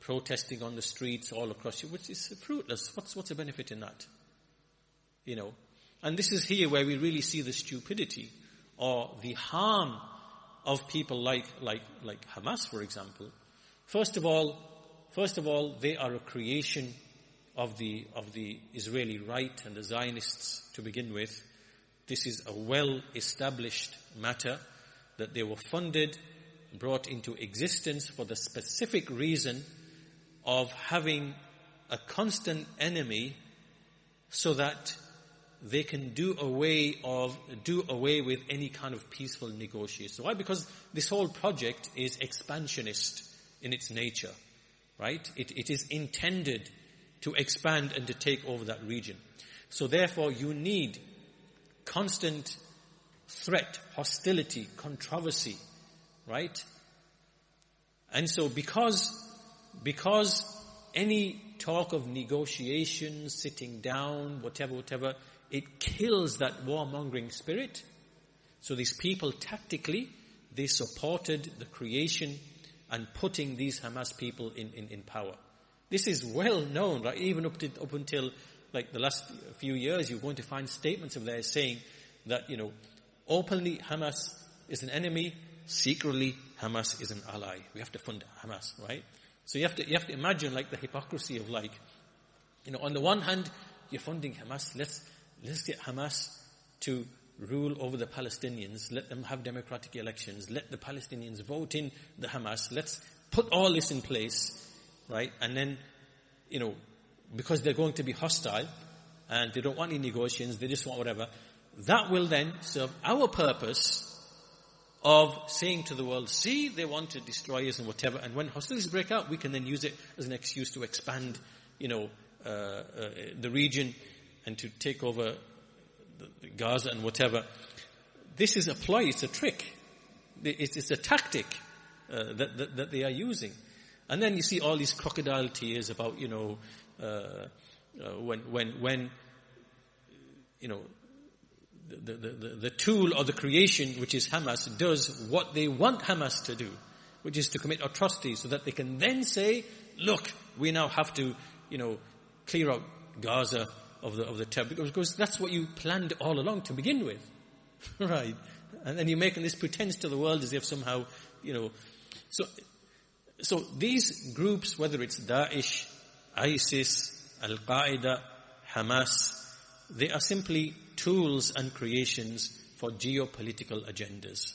protesting on the streets all across you, which is fruitless. What's the benefit in that? And this is here where we really see the stupidity or the harm of people like Hamas, for example, first of all, they are a creation of the Israeli right and the Zionists to begin with. This is a well-established matter that they were funded, brought into existence for the specific reason of having a constant enemy so that they can do away with any kind of peaceful negotiation. Why? Because this whole project is expansionist in its nature, right? It is intended to expand and to take over that region. So therefore you need constant threat, hostility, controversy, right? And so because any talk of negotiation, sitting down, whatever, it kills that warmongering spirit. So these people tactically, they supported the creation and putting these Hamas people in power. This is well known, right? Even up until like the last few years, you're going to find statements of theirs saying that, openly Hamas is an enemy, secretly Hamas is an ally. We have to fund Hamas, right? So you have to imagine like the hypocrisy of like, on the one hand, you're funding Hamas. Let's get Hamas to rule over the Palestinians. Let them have democratic elections. Let the Palestinians vote in the Hamas. Let's put all this in place, right? And then, because they're going to be hostile and they don't want any negotiations, they just want whatever, that will then serve our purpose of saying to the world, see, they want to destroy us and whatever, and when hostilities break out, we can then use it as an excuse to expand, the region and to take over Gaza and whatever. This is a ploy, it's a trick, it's a tactic that they are using. And then you see all these crocodile tears about, when the tool or the creation, which is Hamas, does what they want Hamas to do, which is to commit atrocities, so that they can then say, look, we now have to, clear out Gaza of the terror, because that's what you planned all along to begin with, right? And then you're making this pretense to the world as if somehow, So these groups, whether it's Daesh, ISIS, Al-Qaaidah, Hamas, they are simply tools and creations for geopolitical agendas,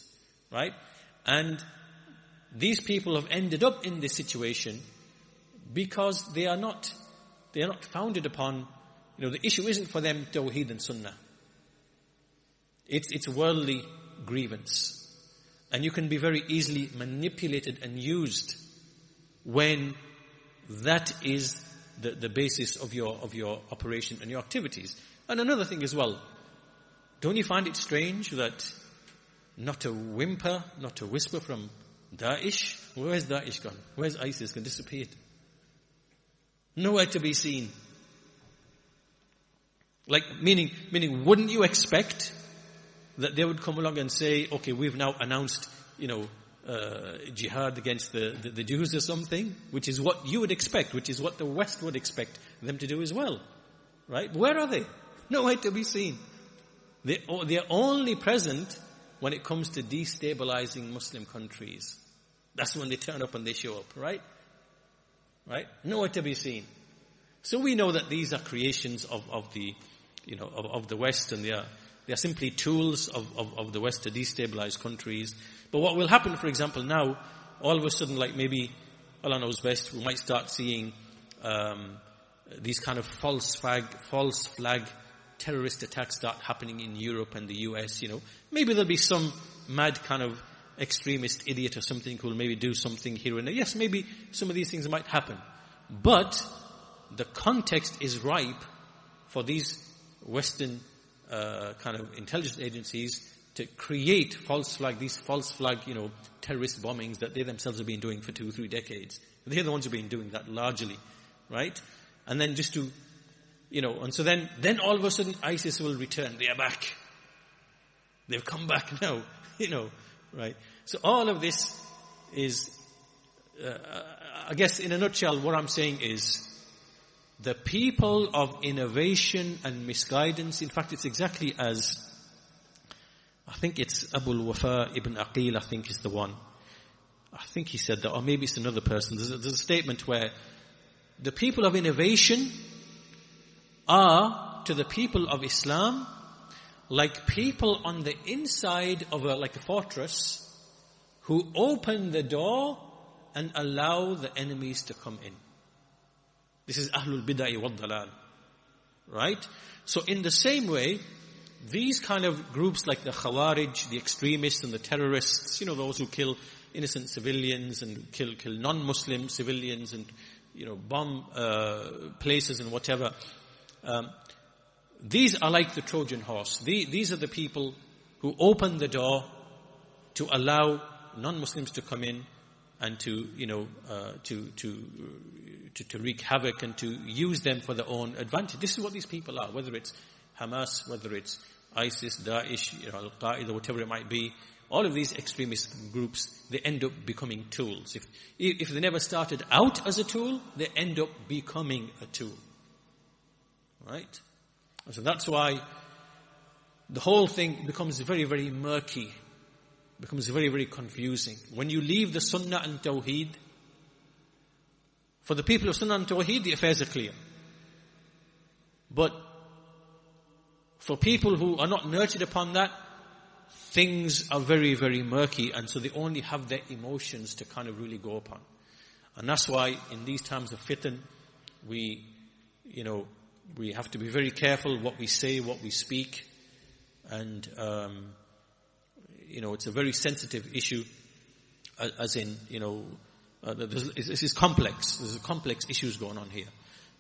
right? And these people have ended up in this situation because they are not founded upon, the issue isn't for them Tawheed and Sunnah. It's worldly grievance. And you can be very easily manipulated and used when that is the basis of your operation and your activities. And another thing as well, don't you find it strange that not a whimper, not a whisper from Daesh? Where's Daesh gone? Where's ISIS gone? Disappeared. Nowhere to be seen. Like, meaning, wouldn't you expect that they would come along and say, okay, we've now announced, jihad against the Jews or something, which is what you would expect, which is what the West would expect them to do as well, right? Where are they? Nowhere to be seen. They're only present when it comes to destabilizing Muslim countries. That's when they turn up and they show up, right? Right? Nowhere to be seen. So we know that these are creations of the West, and they are simply tools of the West to destabilize countries. But what will happen, for example, now, all of a sudden, like maybe, Allah knows best, we might start seeing these kind of false flag terrorist attacks start happening in Europe and the US, Maybe there'll be some mad kind of extremist idiot or something who will maybe do something here and there. Yes, maybe some of these things might happen. But the context is ripe for these Western kind of intelligence agencies to create these false flag, terrorist bombings that they themselves have been doing for 2-3 decades. They're the ones who've been doing that largely, right? And then just to, and so then all of a sudden ISIS will return. They are back. They've come back now, right? So all of this is, I guess in a nutshell, what I'm saying is, the people of innovation and misguidance, in fact it's exactly as I think it's Abu al-Wafa ibn Aqil, I think is the one. I think he said that, or maybe it's another person. There's a statement where the people of innovation are to the people of Islam like people on the inside of like a fortress who open the door and allow the enemies to come in. This is Ahlul Bid'ah wal Dalal. Right? So in the same way, these kind of groups like the Khawarij, the extremists and the terrorists, those who kill innocent civilians and kill non-Muslim civilians and, bomb places and whatever. These are like the Trojan horse. These are the people who open the door to allow non-Muslims to come in and to wreak havoc and to use them for their own advantage. This is what these people are, whether it's Hamas, whether it's ISIS, Daesh, Qaaidah, whatever it might be. All of these extremist groups, they end up becoming tools. If they never started out as a tool, they end up becoming a tool. Right? So that's why the whole thing becomes very, very murky, becomes very, very confusing. When you leave the Sunnah and Tawheed, for the people of Sunnah and Tawheed, the affairs are clear. But for people who are not nurtured upon that, things are very, very murky, and so they only have their emotions to kind of really go upon. And that's why in these times of fitan, we have to be very careful what we say, what we speak, and it's a very sensitive issue, as in, this is complex. There's complex issues going on here.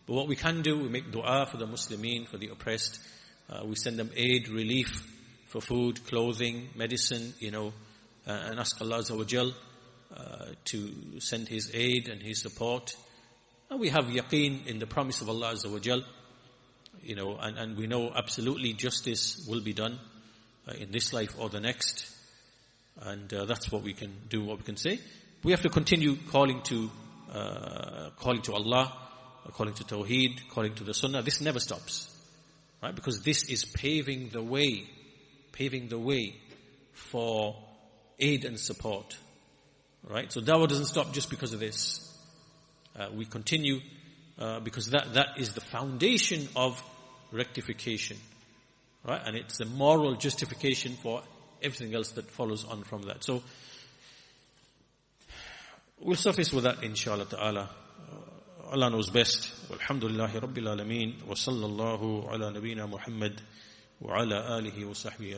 But what we can do, we make dua for the Muslimin, for the oppressed. We send them aid, relief for food, clothing, medicine, and ask Allah Azza wa Jal to send His aid and His support. And we have yaqeen in the promise of Allah Azza wa Jal, and we know absolutely justice will be done in this life or the next. And that's what we can do, what we can say. We have to continue calling to Allah, calling to Tawheed, calling to the Sunnah. This never stops, right? Because this is paving the way for aid and support, right? So dawah doesn't stop just because of this. We continue because that is the foundation of rectification, right? And it's the moral justification for everything else that follows on from that. So we'll suffice with that, inshaAllah ta'ala. Allah knows best. Walhamdulillahi Rabbil Alameen. Wa sallallahu ala nabiyyina Muhammad wa ala alihi wa sahbihi